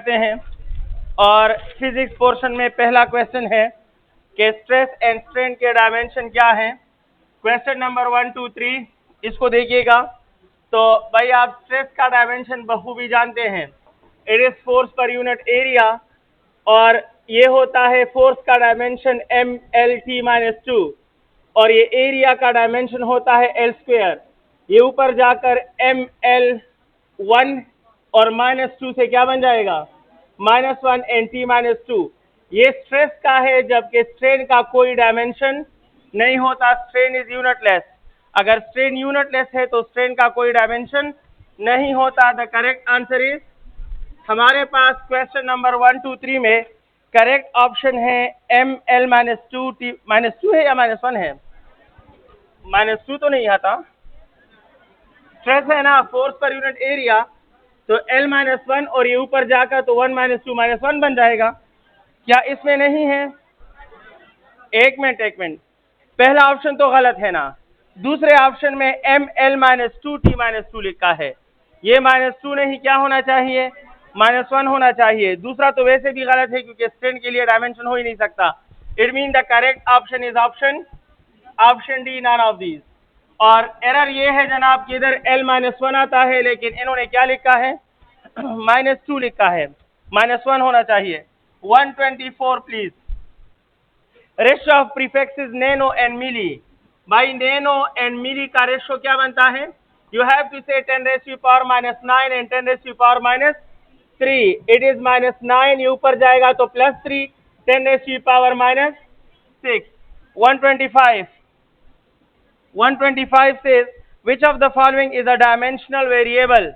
करते हैं और फिजिक्स पोर्शन में पहला क्वेश्चन है कि स्ट्रेस एंड स्ट्रेन के डायमेंशन क्या हैं। क्वेश्चन नंबर 1 2 3 इसको देखिएगा। तो भाई आप स्ट्रेस का डायमेंशन बखूबी जानते हैं, इट इज फोर्स पर यूनिट एरिया, और ये होता है फोर्स का डायमेंशन MLT-2 और ये एरिया का डायमेंशन होता है L²। ये ऊपर जाकर ML1 और -2 से क्या बन जाएगा, -1 NT-2। ये स्ट्रेस का है, जबकि स्ट्रेन का कोई डायमेंशन नहीं होता। Strain is unitless. अगर स्ट्रेन यूनिटलेस है तो स्ट्रेन का कोई डायमेंशन नहीं होता। द करेक्ट आंसर इज, हमारे पास क्वेश्चन नंबर 1 2 3 में करेक्ट ऑप्शन है ML-2 T -2 है या -1 है? -2 तो नहीं आता। स्ट्रेस है ना, फोर्स पर यूनिट एरिया, तो L-1 और ये ऊपर जाकर तो 1 -2 -1 बन जाएगा। क्या इसमें नहीं है? एक मिनट, पहला ऑप्शन तो गलत है ना। दूसरे ऑप्शन में ML-2 T-2 लिखा है। ये -2 नहीं, क्या होना चाहिए, -1 होना चाहिए। दूसरा तो वैसे भी गलत है क्योंकि स्ट्रेन के लिए डायमेंशन हो ही नहीं सकता। It mean the correct option is option D, non of these. और एरर ये है जनाब कि इधर L-1 आता है, लेकिन इन्होंने क्या लिखा है, -2 लिखा है। -1 होना चाहिए। 124 please. Ratio of prefixes nano and milli. भाई नैनो एंड मिली का रेशियो क्या बनता है? यू हैव टू से 10⁻⁻9 एंड 10⁻3। इट इज -9, ये ऊपर जाएगा तो +3, 10⁻6। 125 says which of the following is a dimensional variable?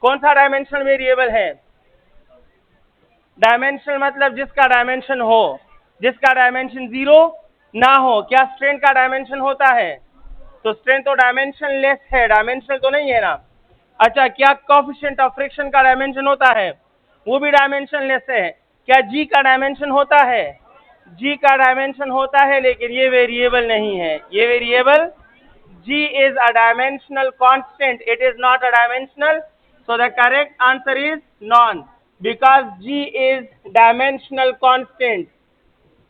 कौन सा डायमेंशनल वेरिएबल है? डायमेंशनल मतलब जिसका डायमेंशन हो, जिसका डायमेंशन 0 ना हो। क्या स्ट्रेन का डायमेंशन होता है? तो स्ट्रेन तो डायमेंशन लेस है, डायमेंशनल तो नहीं है ना। अच्छा, क्या कोएफिशिएंट ऑफ फ्रिक्शन का डायमेंशन होता है? वो भी डायमेंशन लेस है। क्या जी का डायमेंशन होता है? जी का डायमेंशन होता है, लेकिन ये वेरिएबल नहीं है। ये variable G is a dimensional constant. It is not a dimensional. So the correct answer is none, because G is dimensional constant.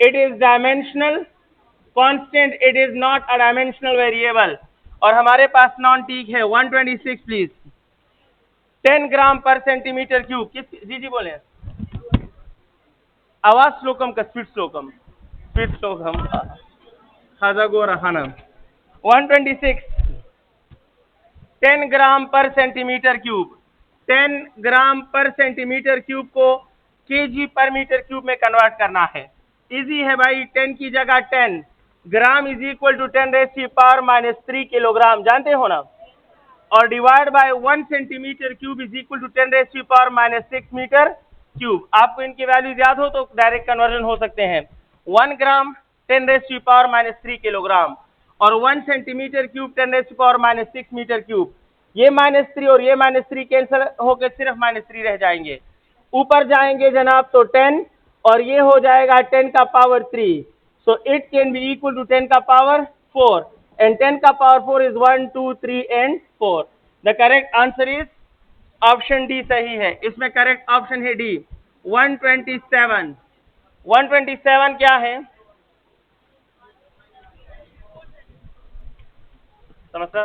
It is dimensional constant. It is not a dimensional variable. और हमारे पास non ठीक है। 126 please. 10 gram per centimetre cube. किस जी बोले? आवाज slow कम का, speed slow कम। खाजा गो Rehana. 126। 10 gram per centimetre cube. 10 gram per centimetre cube को केजी पर मीटर क्यूब में कन्वर्ट करना है। इजी है भाई। 10 की जगह 10 gram is equal to 10⁻³ kilogram, जानते हो ना। और divide by 1 centimetre cube is equal to 10⁻6 metre cube. आपको इनकी वैल्यूज याद हो तो डायरेक्ट कन्वर्जन हो सकते हैं। 1 ग्राम 10⁻³ किलोग्राम और 1 सेंटीमीटर क्यूब 10⁻6 मीटर क्यूब। ये -3 और ये -3 कैंसिल होकर सिर्फ -3 रह जाएंगे। ऊपर जाएंगे जनाब तो 10 और ये हो जाएगा 10 का power 3। So it can be equal to 10 का पावर 4 एंड 10 का power 4 is 1 2 3 and 4। The correct answer is option D सही है। इसमें करेक्ट ऑप्शन है डी। 127। 127 क्या है समझता?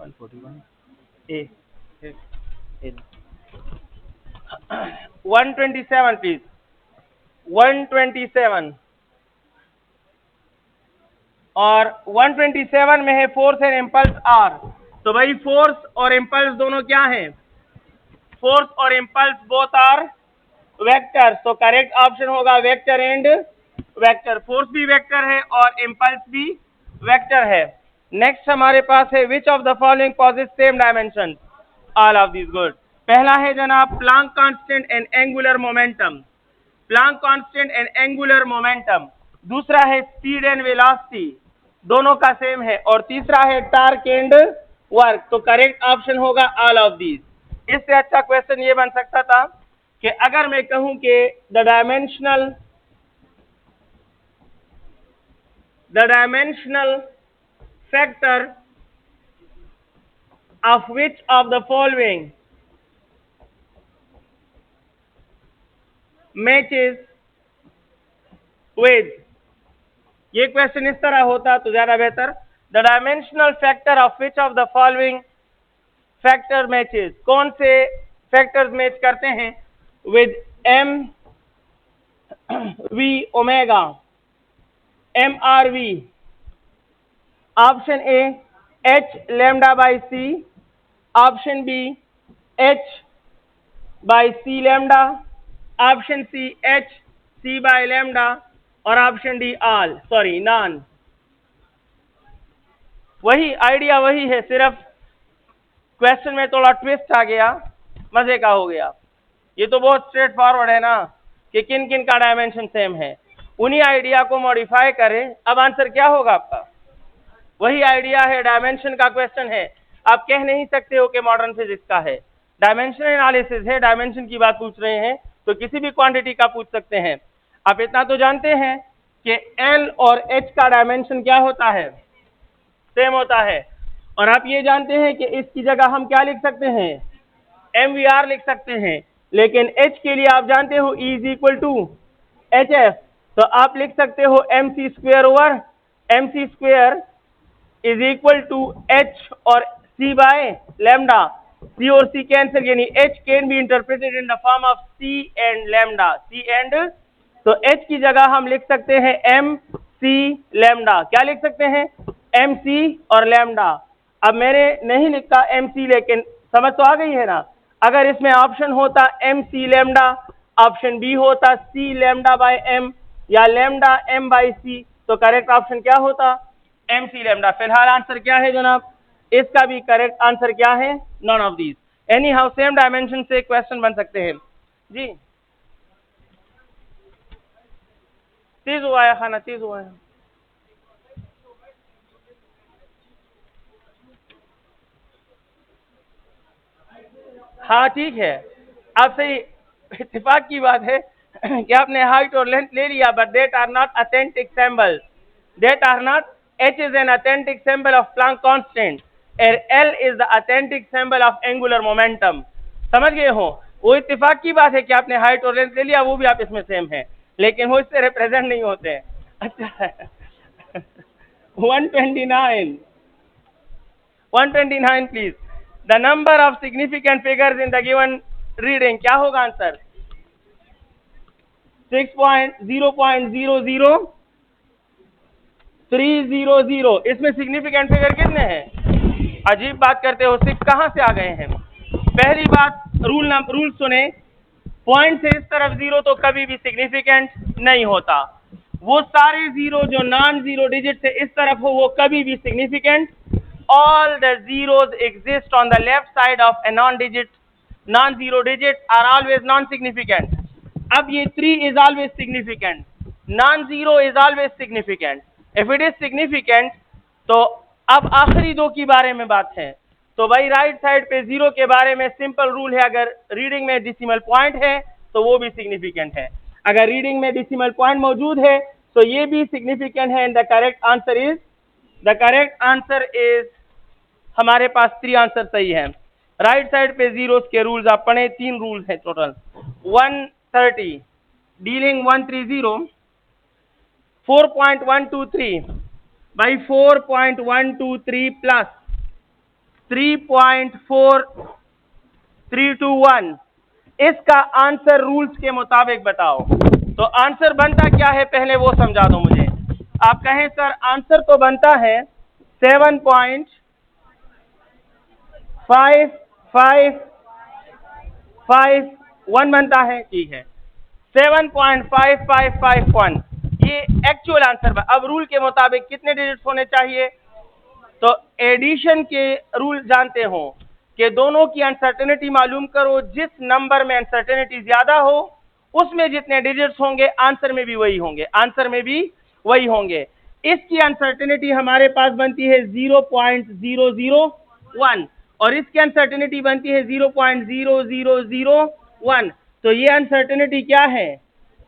141 ए 127 प्लीज। 127 और 127 में है फोर्स एंड इम्पल्स आर। तो भाई फोर्स और इम्पल्स दोनों क्या हैं? फोर्स और इम्पल्स बोथ आर वेक्टर। तो करेक्ट ऑप्शन होगा वेक्टर एंड वेक्टर। फोर्स भी वेक्टर है और इम्पल्स भी वेक्टर है। नेक्स्ट हमारे पास है which of the following possess same dimension? All of this good. पहला है जनाब Planck constant and angular momentum. Planck constant and angular momentum. दूसरा है स्पीड एंड वेलोसिटी, दोनों का सेम है। और तीसरा है टार्क एंड वर्क। तो करेक्ट ऑप्शन होगा ऑल ऑफ दीज। इससे अच्छा क्वेश्चन ये बन सकता था कि अगर मैं कहूं कि the dimensional factor of which of the following matches with, ये क्वेश्चन इस तरह होता तो ज्यादा बेहतर, the dimensional factor of which of the following factor matches, कौन से फैक्टर्स मैच करते हैं with M V omega M R V. Option A H lambda by C, option B H by C lambda, option C H C by lambda और option D all, sorry none. वही idea वही है, सिर्फ question में थोड़ा twist आ गया, मजे का हो गया। ये तो बहुत स्ट्रेट फॉरवर्ड है ना कि किन किन का डायमेंशन सेम है, उन्हीं आइडिया को मॉडिफाई करें। अब आंसर क्या होगा आपका? वही आइडिया है, डायमेंशन का क्वेश्चन है। आप कह नहीं सकते हो कि मॉडर्न फिजिक्स का है, डायमेंशन एनालिसिस है, डायमेंशन की बात पूछ रहे हैं तो किसी भी क्वांटिटी का पूछ सकते हैं। आप इतना तो जानते हैं कि एल और एच का डायमेंशन क्या होता है? सेम होता है। और आप ये जानते हैं कि इसकी जगह हम क्या लिख सकते हैं? एम वी आर लिख सकते हैं। लेकिन एच के लिए आप जानते हो E is equal to H F, तो आप लिख सकते हो M C square over M C square is equal to H और सी बाय लैम्डा। सी और सी कैंसिल, यानी H can be interpreted in the form of C and lambda, C and, तो H की जगह हम लिख सकते हैं एम सी लैम्डा। क्या लिख सकते हैं? एम सी और लैम्डा। अब मैंने नहीं लिखा एम सी, लेकिन समझ तो आ गई है ना। अगर इसमें ऑप्शन होता M C lambda, option B होता सी लैम्डा बाय एम या लैम्डा एम बाय सी, तो करेक्ट ऑप्शन क्या होता? M C lambda. फिलहाल आंसर क्या है जनाब? इसका भी करेक्ट आंसर क्या है? None of these. Anyhow same dimension से क्वेश्चन बन सकते हैं जी। तेज हुआ है खाना, तेज हुआ है। हाँ ठीक है, आपसे इत्तेफाक की बात है कि आपने हाइट और लेंथ ले लिया, but that are not authentic symbol, that are not, h is an authentic symbol of Planck constant and L is the authentic symbol of angular momentum। समझ गए हो? वो इत्तेफाक की बात है कि आपने हाइट और लेंथ ले लिया, वो भी आप इसमें सेम है, लेकिन वो इससे रिप्रेजेंट नहीं होते हैं। अच्छा 129 please. The number of significant figures in the given reading, क्या होगा आंसर? 6.0000300। इसमें सिग्निफिकेंट फिगर कितने हैं? अजीब बात करते हो, 6 कहाँ से आ गए हैं? पहली बात, रूल सुने, पॉइंट से इस तरफ जीरो तो कभी भी सिग्निफिकेंट नहीं होता। वो सारे जीरो जो नॉन जीरो डिजिट से इस तरफ हो वो कभी भी significant. All the zeros exist on the left side of a non zero digit are always non significant. अब ये 3 is always significant, non-zero is always significant। If it is significant, तो अब आखिरी दो की बारे में बात है। तो भाई राइट साइड पे जीरो के बारे में सिंपल रूल है, अगर रीडिंग में डेसिमल पॉइंट है तो वो भी सिग्निफिकेंट है, अगर रीडिंग में डेसिमल पॉइंट मौजूद है तो ये भी सिग्निफिकेंट है। And the correct answer is हमारे पास 3 आंसर सही है। राइट साइड पे जीरोस के रूल्स आप पढ़े, 3 रूल्स हैं टोटल। 130 डीलिंग 130 4.123 by 4.123 plus 3.4321, इसका आंसर रूल्स के मुताबिक बताओ। तो आंसर बनता क्या है पहले वो समझा दो मुझे। आप कहें सर आंसर तो बनता है 7.5551 बनता है, ठीक है 7.5551, ये एक्चुअल आंसर। अब रूल के मुताबिक कितने डिजिट्स होने चाहिए? तो एडिशन के रूल जानते हो कि दोनों की अनसर्टेनिटी मालूम करो, जिस नंबर में अनसर्टेनिटी ज्यादा हो उसमें जितने डिजिट्स होंगे आंसर में भी वही होंगे। इसकी अनसर्टेनिटी हमारे पास बनती है 0.001 और इसकी अनसर्टेनिटी बनती है 0.0001। तो ये अनसर्टेनिटी क्या है?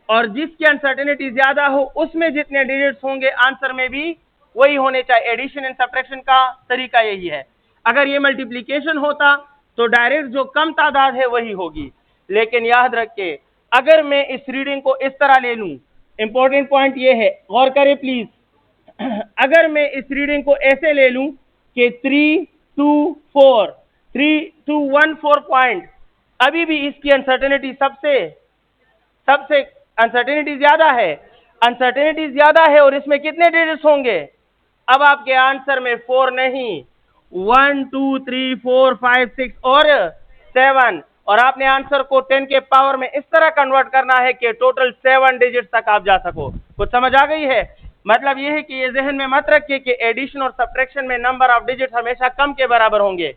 और जिसकी अनसर्टेनिटी ज्यादा हो उसमें जितने डिजिट्स होंगे आंसर में भी वही होने चाहिए। एडिशन एंड सब्ट्रैक्शन का तरीका यही है। अगर ये मल्टीप्लीकेशन होता तो डायरेक्ट जो कम तादाद है वही होगी। लेकिन याद रखिए, अगर मैं इस रीडिंग को इस तरह ले लूं, इंपॉर्टेंट पॉइंट ये है, गौर करें प्लीज, अगर मैं इस रीडिंग को ऐसे ले लूं कि 3214 पॉइंट, अभी भी इसकी अनसर्टेनिटी सबसे अनसर्टेनिटी ज्यादा है और इसमें कितने डिजिट्स होंगे? अब आपके आंसर में 4 नहीं, 1 2 3 4 5 6 और 7, और आपने आंसर को 10 के पावर में इस तरह कन्वर्ट करना है कि टोटल 7 डिजिट तक आप जा सको। कुछ समझ आ गई है? मतलब यह है कि ये जहन में मत रखिए कि एडिशन और सब्ट्रैक्शन में नंबर ऑफ डिजिट हमेशा कम के बराबर होंगे।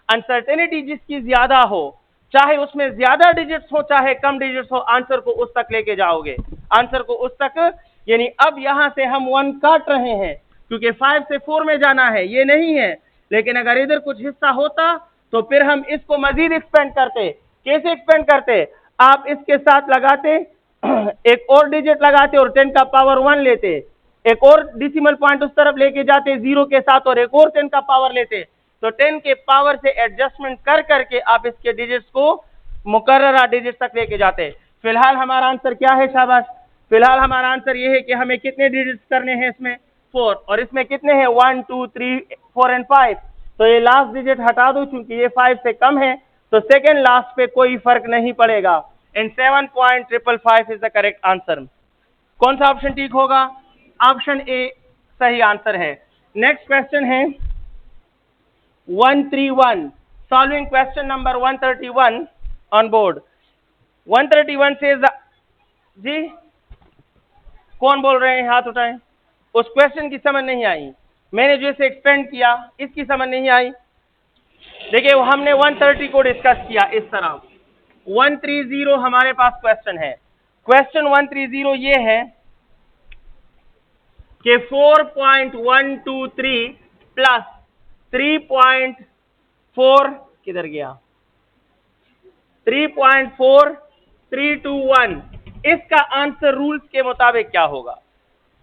अनसर्टेनिटी जिसकी ज्यादा हो, चाहे उसमें ज्यादा डिजिट्स हो चाहे कम डिजिट्स हो, आंसर को उस तक लेके जाओगे, आंसर को उस तक। यानी अब यहां से हम 1 काट रहे हैं क्योंकि 5 से 4 में जाना है, ये नहीं है। लेकिन अगर इधर कुछ हिस्सा होता तो फिर हम इसको मजीद एक्सपेंड करते। कैसे एक्सपेंड करते? आप इसके साथ लगाते, एक और डिजिट लगाते और 10 का पावर 1 लेते, एक और डेसिमल पॉइंट उस तरफ लेके जाते 0 के साथ और एक और 10 का पावर लेते। तो 10 के पावर से एडजस्टमेंट कर करके आप इसके डिजिट्स को मुकर्ररा डिजिट तक लेके जाते। फिलहाल हमारा आंसर क्या है? शाबाश, फिलहाल हमारा आंसर ये है कि हमें कितने डिजिट्स करने हैं इसमें? 4, और इसमें कितने हैं? 1 2 3 4 एंड 5। तो ये लास्ट डिजिट हटा दो, चूंकि ये 5 से कम है तो सेकेंड लास्ट पे कोई फर्क नहीं पड़ेगा। And 7.555 is the correct answer. कौन सा ऑप्शन ठीक होगा? ऑप्शन ए सही आंसर है। नेक्स्ट क्वेश्चन है 131, solving question number 131 on board. 131 से जी कौन बोल रहे हैं? हाथ उठाएं। उस क्वेश्चन की समझ नहीं आई, मैंने जो इसे एक्सपेंड किया इसकी समझ नहीं आई। देखिए, हमने 130 को डिस्कस किया इस तरह। 130 हमारे पास क्वेश्चन है। क्वेश्चन 130 ये है कि 4.123 प्लस 3.4 किधर गया, 3.4321, इसका आंसर रूल्स के मुताबिक क्या होगा?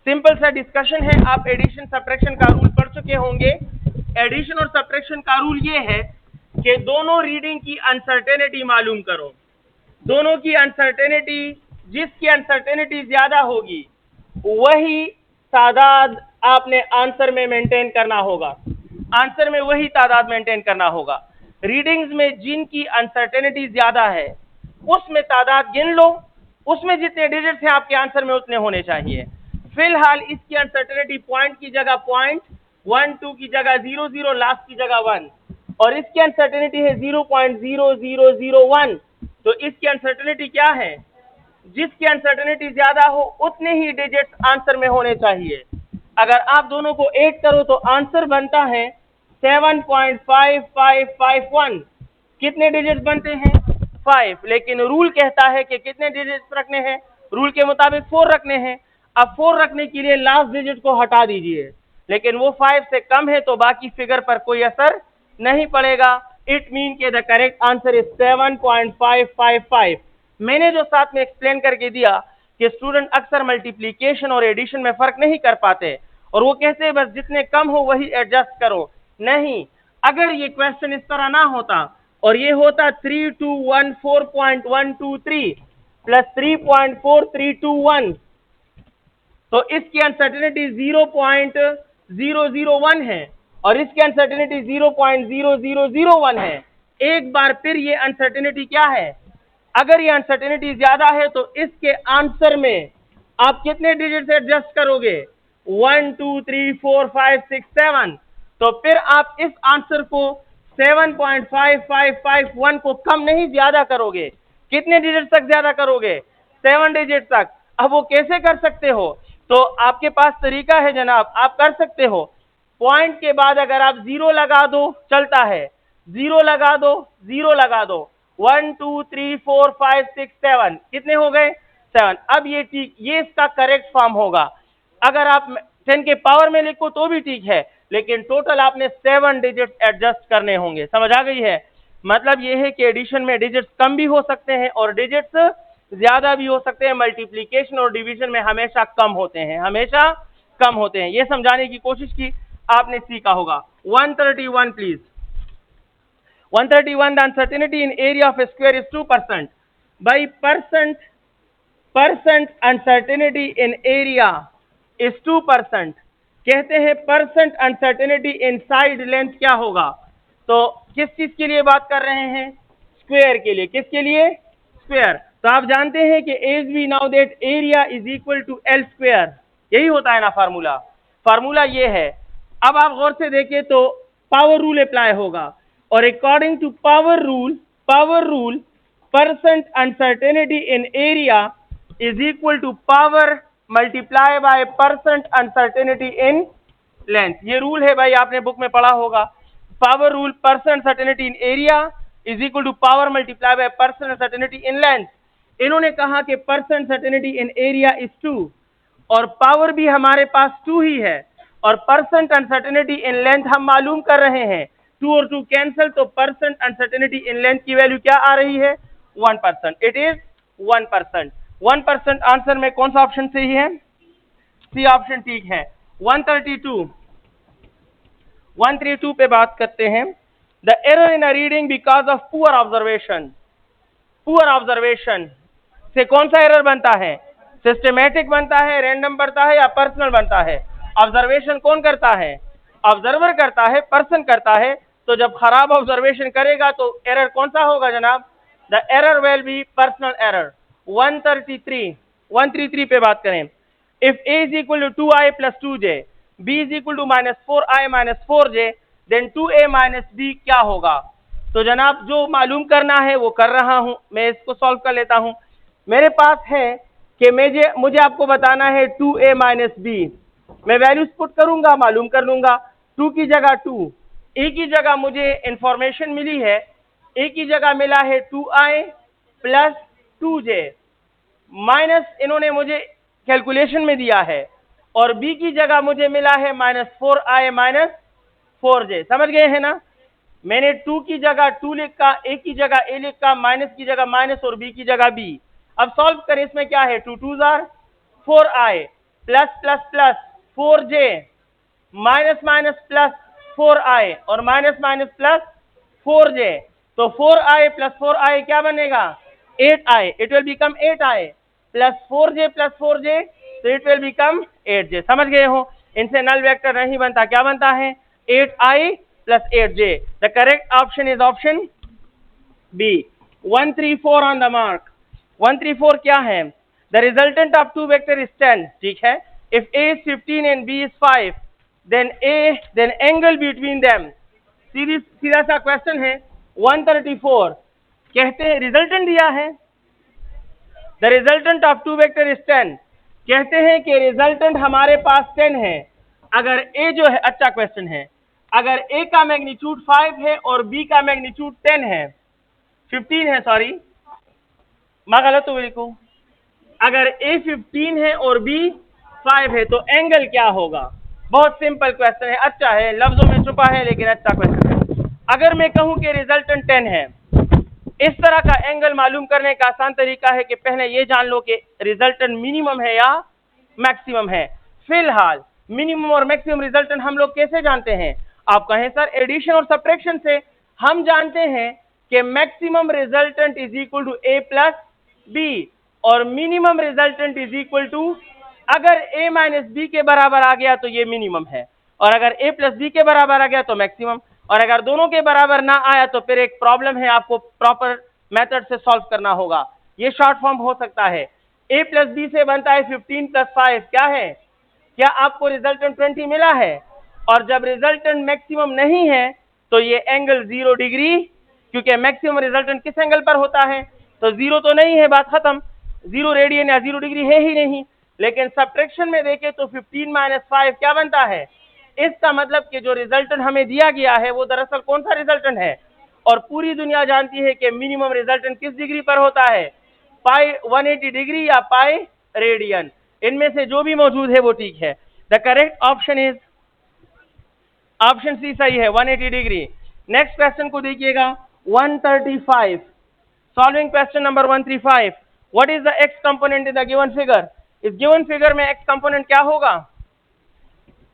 सिंपल सा डिस्कशन है। आप एडिशन सब्ट्रैक्शन का रूल पढ़ चुके होंगे। एडिशन और सब्ट्रैक्शन का रूल ये है कि दोनों रीडिंग की अनसर्टेनिटी मालूम करो। दोनों की अनसर्टेनिटी, जिसकी अनसर्टेनिटी ज्यादा होगी वही तादाद आपने आंसर में मेंटेन करना होगा, आंसर में वही तादाद मेंटेन करना होगा। रीडिंग्स में जिनकी अनसर्टेनिटी ज्यादा है उसमें तादाद गिन लो, उसमें जितने डिजिट्स हैं आपके आंसर में उतने होने चाहिए। फिलहाल इसकी अनसर्टेनिटी पॉइंट की जगह 0.12 की जगह 00, लास्ट की जगह 1, और इसकी अनसर्टेनिटी है 0.0001। तो इसकी अनसर्टेनिटी क्या है? जिसकी अनसर्टेनिटी ज्यादा हो उतने ही डिजिट्स आंसर में होने चाहिए। अगर आप दोनों को ऐड करो तो आंसर बनता है 7.5551। कितने डिजिट्स बनते हैं? 5। लेकिन रूल कहता है कि कितने डिजिट्स रखने हैं? रूल के मुताबिक 4 रखने हैं। अब 4 रखने के लिए लास्ट डिजिट को हटा दीजिए, लेकिन वो 5 से कम है तो बाकी फिगर पर कोई असर नहीं पड़ेगा। इट मीन के द करेक्ट आंसर इज 7.555। मैंने जो साथ में एक्सप्लेन करके दिया कि स्टूडेंट अक्सर मल्टीप्लिकेशन और एडिशन में फर्क नहीं कर पाते और वो कहते हैं बस जितने कम हो वही एडजस्ट करो। नहीं, अगर ये क्वेश्चन इस तरह ना होता और ये होता 3214.123 प्लस 3.4321, तो इसकी अनसर्टेनिटी 0.001 है और इसकी अनसर्टेनिटी 0.0001 है। एक बार फिर ये अनसर्टेनिटी क्या है? अगर ये अनसर्टेनिटी ज्यादा है तो इसके आंसर में आप कितने डिजिट से एडजस्ट करोगे? 1 2 3 4 5 6 7। तो फिर आप इस आंसर को 7.5551 को कम नहीं ज्यादा करोगे। कितने डिजिट तक ज्यादा करोगे? 7 डिजिट तक। अब वो कैसे कर सकते हो? तो आपके पास तरीका है जनाब, आप कर सकते हो। पॉइंट के बाद अगर आप 0 लगा दो चलता है, 0 लगा दो, 0 लगा दो, 1 2 3 4 5 6 7, कितने हो गए? 7। अब ये ठीक, ये इसका करेक्ट फॉर्म होगा। अगर आप 10 के पावर में लिखो तो भी ठीक है, लेकिन टोटल आपने 7 डिजिट एडजस्ट करने होंगे। समझ आ गई है? मतलब ये है कि एडिशन में डिजिट्स कम भी हो सकते हैं और डिजिट्स ज्यादा भी हो सकते हैं। मल्टीप्लिकेशन और डिवीजन में हमेशा कम होते हैं, हमेशा कम होते हैं। ये समझाने की कोशिश की। आपने सीखा होगा। 131 please. 131 the uncertainty in area of a square is 2%. By percent uncertainty in area is 2%. कहते हैं परसेंट अनसर्टेनिटी इन साइड लेंथ क्या होगा? तो किस चीज के लिए बात कर रहे हैं? स्क्वायर के लिए। किसके लिए? स्क्वायर। तो आप जानते हैं कि as we now that area is equal to L square, यही होता है ना फार्मूला। फार्मूला ये है। अब आप गौर से देखें तो पावर रूल अप्लाई होगा, और according to power rule percent uncertainty in area is equal to power multiply by percent uncertainty in length. ये रूल है भाई, आपने बुक में पढ़ा होगा। Power rule, percent uncertainty in area is equal to power multiply by percent uncertainty in length. इन्होंने कहा कि percent uncertainty in area is 2 और पावर भी हमारे पास 2 ही है, और परसेंट अनसर्टेनिटी इन लेंथ हम मालूम कर रहे हैं। 2 और 2 कैंसिल, तो परसेंट अनसर्टेनिटी इन लेंथ की वैल्यू क्या आ रही है? 1%। It is 1%। 1% आंसर में कौन सा ऑप्शन सही है? सी ऑप्शन ठीक है। 132 पे बात करते हैं। The error in a reading because of poor observation. Poor observation से कौन सा एरर बनता है? सिस्टमैटिक बनता है, रैंडम बनता है, या पर्सनल बनता है? ऑब्जर्वेशन कौन करता है? ऑब्जर्वर करता है, पर्सन करता है। तो जब खराब ऑब्जर्वेशन करेगा तो एरर कौन सा होगा जनाब? The error will be personal error. 133 पे बात करें। If a is equal to 2i plus 2j, b is equal to minus 4i minus 4j, then 2a minus b क्या होगा? तो जनाब जो मालूम करना है वो कर रहा हूं, मैं इसको सॉल्व कर लेता हूं। मेरे पास है कि मुझे आपको बताना है 2a minus b। मैं वैल्यूज पुट करूंगा, मालूम कर लूंगा। 2 की जगह 2, a की जगह मुझे इंफॉर्मेशन मिली है, a की जगह मिला है 2i प्लस 2j माइनस इन्होंने मुझे कैलकुलेशन में दिया है, और b की जगह मुझे मिला है माइनस 4i माइनस 4j। समझ गए हैं ना? मैंने 2 की जगह 2 लिखा, a की जगह a लिखा, माइनस की जगह माइनस और b की जगह b। अब सॉल्व करें, इसमें क्या है? 2 2 jar 4i plus plus plus 4j minus minus plus 4i और माइनस माइनस प्लस 4j। तो 4i प्लस 4i क्या बनेगा? 8i। It will become 8i plus 4j plus 4j, तो इट विल बिकम 8j। समझ गए हो? इनसे नल वेक्टर नहीं बनता, क्या बनता है? 8i plus 8j। The correct option is option B. 134 on the mark. 134 क्या है? The resultant of 2 vector is 10। ठीक है। If a is 15 and b is 5, then angle between them। सीधा सा क्वेश्चन है। 134 कहते हैं रिजल्टेंट दिया है, the resultant of 2 vector is 10। कहते हैं कि रिजल्टेंट हमारे पास 10 है। अगर a जो है, अच्छा क्वेश्चन है, अगर a का मैग्नीट्यूड 5 है और b का मैग्नीट्यूड 10 है, 15 है, सॉरी मैं गलत हूँ बिल्कुल। अगर a 15 है और b 5 है तो एंगल क्या होगा? बहुत सिंपल क्वेश्चन है, अच्छा है, लफ्जों में छुपा है लेकिन अच्छा क्वेश्चन है। अगर मैं कहूं कि रिजल्टेंट 10 है, इस तरह का एंगल मालूम करने का आसान तरीका है कि पहले ये जान लो कि रिजल्टेंट मिनिमम है या मैक्सिमम है। फिलहाल मिनिमम और मैक्सिमम रिजल्टेंट हम लोग कैसे जानते हैं? आप कहें सर एडिशन और सब्ट्रैक्शन से। हम जानते हैं कि maximum resultant is equal to a plus b और minimum resultant is equal to, अगर a माइनस b के बराबर आ गया तो ये मिनिमम है, और अगर a प्लस b के बराबर आ गया तो मैक्सिमम, और अगर दोनों के बराबर ना आया तो फिर एक प्रॉब्लम है, आपको प्रॉपर मेथड से सॉल्व करना होगा। ये शॉर्ट फॉर्म हो सकता है। a प्लस b से बनता है 15 प्लस 5 क्या है? क्या आपको रिजल्टेंट 20 मिला है? और जब रिजल्टेंट मैक्सिमम नहीं है तो ये एंगल 0 डिग्री, क्योंकि मैक्सिमम रिजल्टेंट किस एंगल पर होता है? तो 0 तो नहीं है, बात खत्म। 0 रेडियन या 0 डिग्री है ही नहीं। लेकिन सब्ट्रैक्शन में देखें तो 15 माइनस 5 क्या बनता है? इसका मतलब कि जो रिजल्टेंट हमें दिया गया है वो दरअसल कौन सा रिजल्टेंट है? और पूरी दुनिया जानती है कि मिनिमम रिजल्टेंट किस डिग्री पर होता है? पाई 180 डिग्री या पाई रेडियन। इनमें से जो भी मौजूद है वो ठीक है। The correct option is option C सही है, 180 डिग्री। नेक्स्ट क्वेश्चन को देखिएगा, 135। Solving question number 135। What is the x component in the given figure? इस गिवन फिगर में एक्स कंपोनेंट क्या होगा?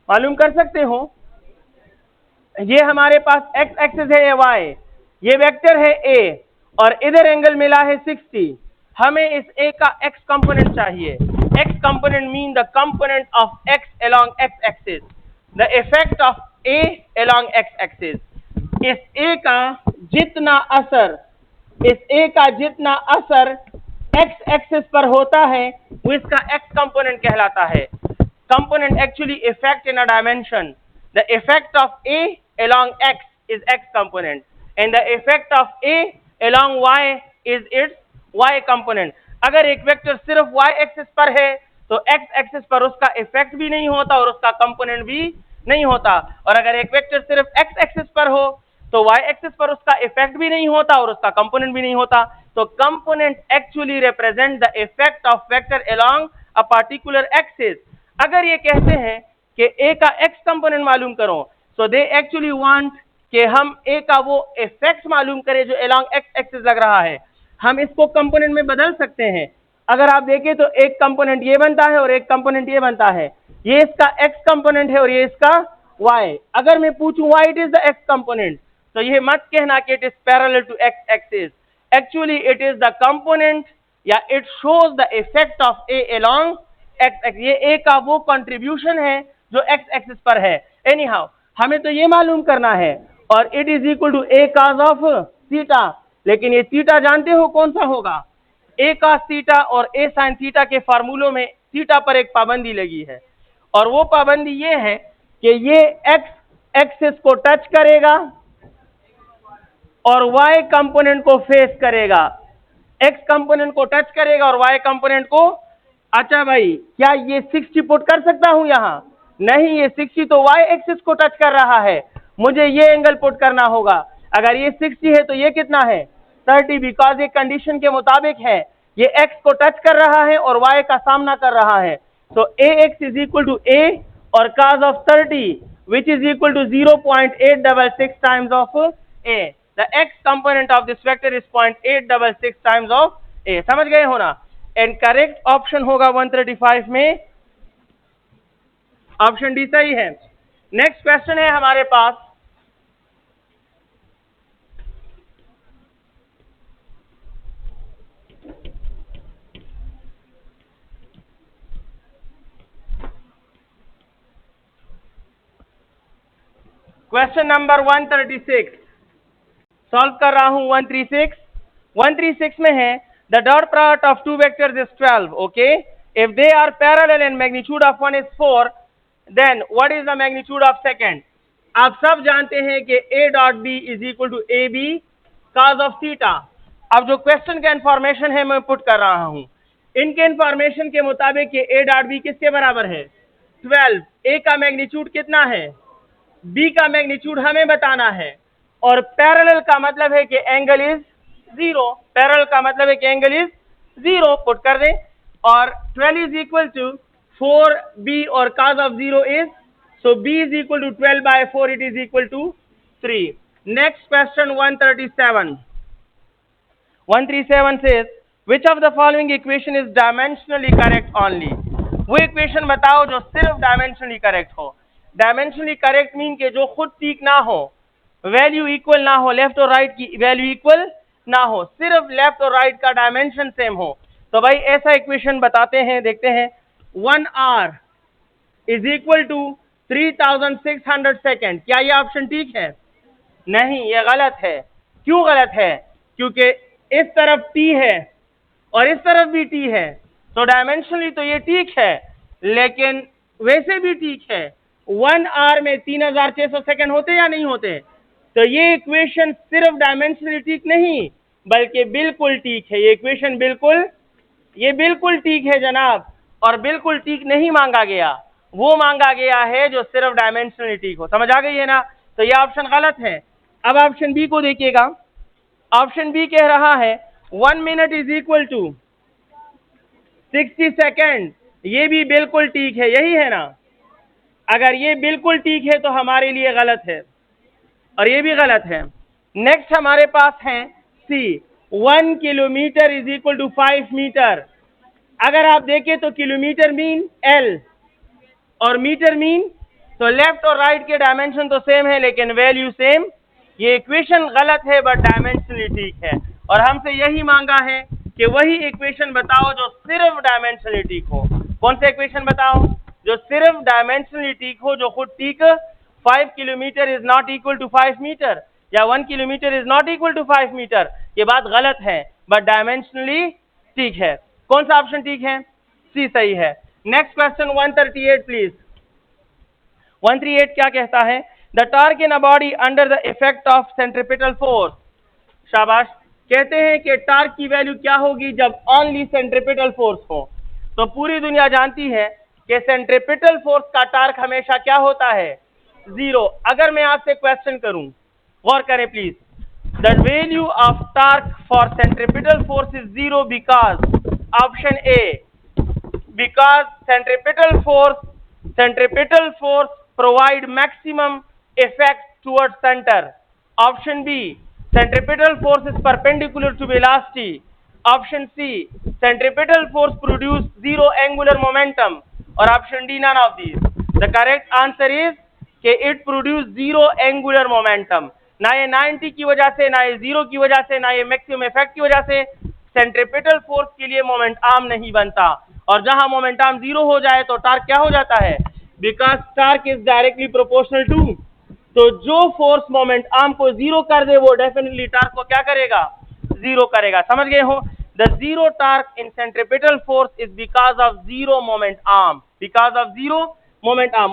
मालूम कर सकते हो? ये हमारे पास x एक्सिस है, ये y, ये वेक्टर है a और इधर एंगल मिला है 60। हमें इस a का x कंपोनेंट चाहिए। x component mean the component of x along x axis, the effect of a along x axis. इस a का जितना असर, इस a का जितना असर x एक्सिस पर होता है वो इसका x कंपोनेंट कहलाता है। Component actually effect in a dimension. The effect of A along X is X component and the effect of A along Y is its Y component. अगर एक वेक्टर सिर्फ Y एक्सिस पर है तो X axis पर उसका effect भी नहीं होता और उसका कंपोनेंट भी नहीं होता, और अगर एक वेक्टर सिर्फ X एक्सिस पर हो तो Y एक्सिस पर उसका इफेक्ट भी नहीं होता और उसका कंपोनेंट भी नहीं होता। तो component actually represent the effect of vector along a particular axis. अगर ये कहते हैं कि a का x कंपोनेंट मालूम करो, सो दे एक्चुअली वांट कि हम a का वो इफेक्ट मालूम करें जो अलोंग x एक्सिस लग रहा है। हम इसको कंपोनेंट में बदल सकते हैं। अगर आप देखें तो एक कंपोनेंट ये बनता है और एक कंपोनेंट ये बनता है। ये इसका x कंपोनेंट है और ये इसका y। अगर मैं पूछूं why it is the x component, तो ये मत कहना कि it is parallel to x axis. Actually it is the component या it shows the effect of a along x axis. ये a का वो कंट्रीब्यूशन है जो x एक्सिस पर है। Anyhow हमें तो ये मालूम करना है और it is equal to a cos of theta, लेकिन ये थीटा जानते हो कौन सा होगा? a cos थीटा और a sin थीटा के फार्मूलों में थीटा पर एक पाबंदी लगी है और वो पाबंदी ये है कि ये x एक्सिस को टच करेगा और y कंपोनेंट को फेस करेगा। x कंपोनेंट को टच करेगा और y कंपोनेंट को, अच्छा भाई क्या ये 60 पुट कर सकता हूं यहां? नहीं, ये 60 तो y एक्सिस को टच कर रहा है, मुझे ये एंगल पुट करना होगा। अगर ये 60 है तो ये कितना है? 30, बिकॉज ये कंडीशन के मुताबिक है, ये x को टच कर रहा है और y का सामना कर रहा है। तो ax is equal to a और cos of 30 which is equal to 0.866 times of a। The x component of this vector is 0.866 times of a। समझ गए हो ना? एंड करेक्ट ऑप्शन होगा 135 में, ऑप्शन डी सही है। नेक्स्ट क्वेश्चन है हमारे पास, क्वेश्चन नंबर 136 सॉल्व कर रहा हूं। 136 में है the dot product of two vectors is 12। Okay, if they are parallel and magnitude of one is 4, then what is the magnitude of second? आप सब जानते हैं कि a dot b is equal to A B cos of theta. अब जो question का information है मैं पुट कर रहा हूं, इनके इंफॉर्मेशन के मुताबिक ये a डॉट b किसके बराबर है? 12। a का मैग्नीट्यूड कितना है? b का मैग्नीट्यूड हमें बताना है और पैरेलल का मतलब है कि एंगल इज 0। पैरेलल का मतलब है कि एंगल इज 0 पुट कर दें और 12 इज इक्वल टू 4b और cos of 0 is, so b is equal to 12 by 4, it is equal to 3। Next question 137 says which of the following equation is dimensionally correct only? वो equation बताओ जो सिर्फ dimensionally correct हो। Dimensionally correct mean के जो खुद ठीक ना हो, वैल्यू इक्वल ना हो, लेफ्ट और राइट की वैल्यू इक्वल ना हो, सिर्फ लेफ्ट और राइट का डायमेंशन सेम हो। तो भाई ऐसा इक्वेशन बताते हैं, देखते हैं। 1 hour is equal to 3600 second. क्या ये ऑप्शन ठीक है? नहीं, ये गलत है। क्यों गलत है? क्योंकि इस तरफ t है और इस तरफ भी t है, तो डायमेंशनली तो ये ठीक है, लेकिन वैसे भी ठीक है। 1 आवर में 3600 सेकेंड होते या नहीं होते? तो ये इक्वेशन सिर्फ डायमेंशनली ठीक नहीं बल्कि बिल्कुल ठीक है। ये इक्वेशन बिल्कुल ठीक है जनाब, और बिल्कुल ठीक नहीं मांगा गया, वो मांगा गया है जो सिर्फ डायमेंशनली ठीक हो। समझ आ गई है ना? तो ये ऑप्शन गलत है। अब ऑप्शन बी को देखिएगा। ऑप्शन बी कह रहा है 1 minute is equal to 60 second. ये भी बिल्कुल ठीक है, यही है ना? अगर ये बिल्कुल ठीक है तो हमारे लिए गलत है और ये भी गलत है। नेक्स्ट हमारे पास है C, 1 kilometre is equal to 5 metre. अगर आप देखें तो किलोमीटर मीन L और मीटर मीन तो लेफ्ट और राइट के डायमेंशन तो सेम है लेकिन वैल्यू सेम। ये इक्वेशन गलत है बट डायमेंशनली ठीक है, और हमसे यही मांगा है कि वही इक्वेशन बताओ जो सिर्फ डायमेंशनली ठीक हो। कौन सा इक्वेशन बताओ जो सिर्फ डायमेंशनली ठीक हो, जो खुद ठीक 5 kilometre is not equal to 5 metre या 1 kilometre is not equal to 5 metre. ये बात गलत है बट डायमेंशनली ठीक है। कौन सा ऑप्शन ठीक है? सी सही है। Next question 138 please. 138 क्या कहता है? The torque in a body under the effect of centripetal force. शाबाश। कहते हैं कि टॉर्क की वैल्यू क्या होगी जब ओनली सेंट्रीपिटल फोर्स हो। तो पूरी दुनिया जानती है कि सेंट्रीपिटल फोर्स का टॉर्क हमेशा क्या होता है? जीरो। अगर मैं आपसे क्वेश्चन करूं, गौर करें please, the value of torque for centripetal force is zero because option A, because centripetal force provide maximum effect towards center. Option B, centripetal force is perpendicular to velocity. Option C, centripetal force produce zero angular momentum. Or option D, none of these. The correct answer is कि it produce zero angular momentum. ना ये 90 की वजह से, ना ये zero की वजह से, ना ये मैक्सिमम इफेक्ट की वजह से सेंट्रीपिटल फोर्स के लिए मोमेंट आर्म नहीं बनता। और जहां मोमेंट आर्म जीरो हो जाए तो टॉर्क क्या हो जाता है? Because torque is directly proportional to, तो जो फोर्स मोमेंट आर्म को जीरो कर दे वो डेफिनेटली टॉर्क को क्या करेगा? जीरो करेगा। समझ गए हो? The zero torque in centripetal force is because of zero moment arm, because of zero moment arm.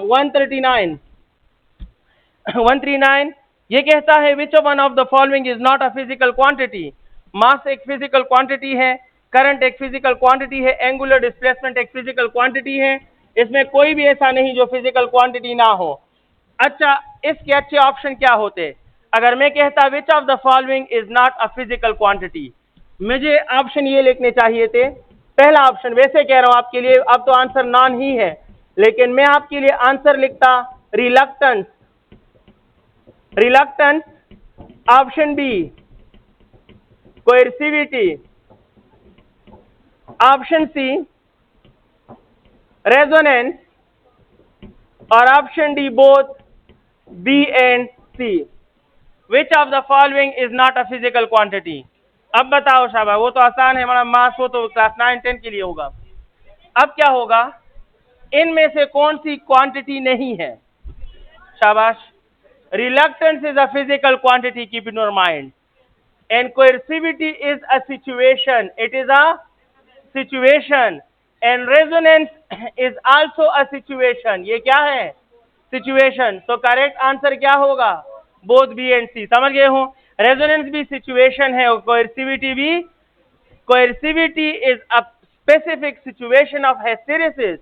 139 ये कहता है which one of the following is not a physical quantity. Mass एक फिजिकल क्वांटिटी है, current एक physical quantity है, angular displacement एक physical quantity है। इसमें कोई भी ऐसा नहीं जो फिजिकल क्वांटिटी ना हो। अच्छा, इसके अच्छे ऑप्शन क्या होते? अगर मैं कहता विच of the following is not a physical quantity, मुझे ऑप्शन ये लिखने चाहिए थे। पहला ऑप्शन, वैसे कह रहा हूं आपके लिए, अब तो आंसर नॉन ही है, लेकिन मैं आपके लिए आंसर लिखता reluctance. Reluctance. Option B coercivity. Option C resonance. और option D both B and C. Which of the following is not a physical quantity? अब बताओ शाबाश, वो तो आसान है, हमारा मास वो तो क्लास 9-10 के लिए होगा। अब क्या होगा? इनमें से कौन सी क्वांटिटी नहीं है? शाबाश। Reluctance is a physical quantity, keep in your mind, and coercivity is a situation, it is a situation, and resonance is also a situation. ये क्या है? सिचुएशन। तो करेक्ट आंसर क्या होगा? Both B and C. समझ गए हो? Resonance भी सिचुएशन है और कोएर्सिविटी भी। Coercivity is a specific situation of hysteresis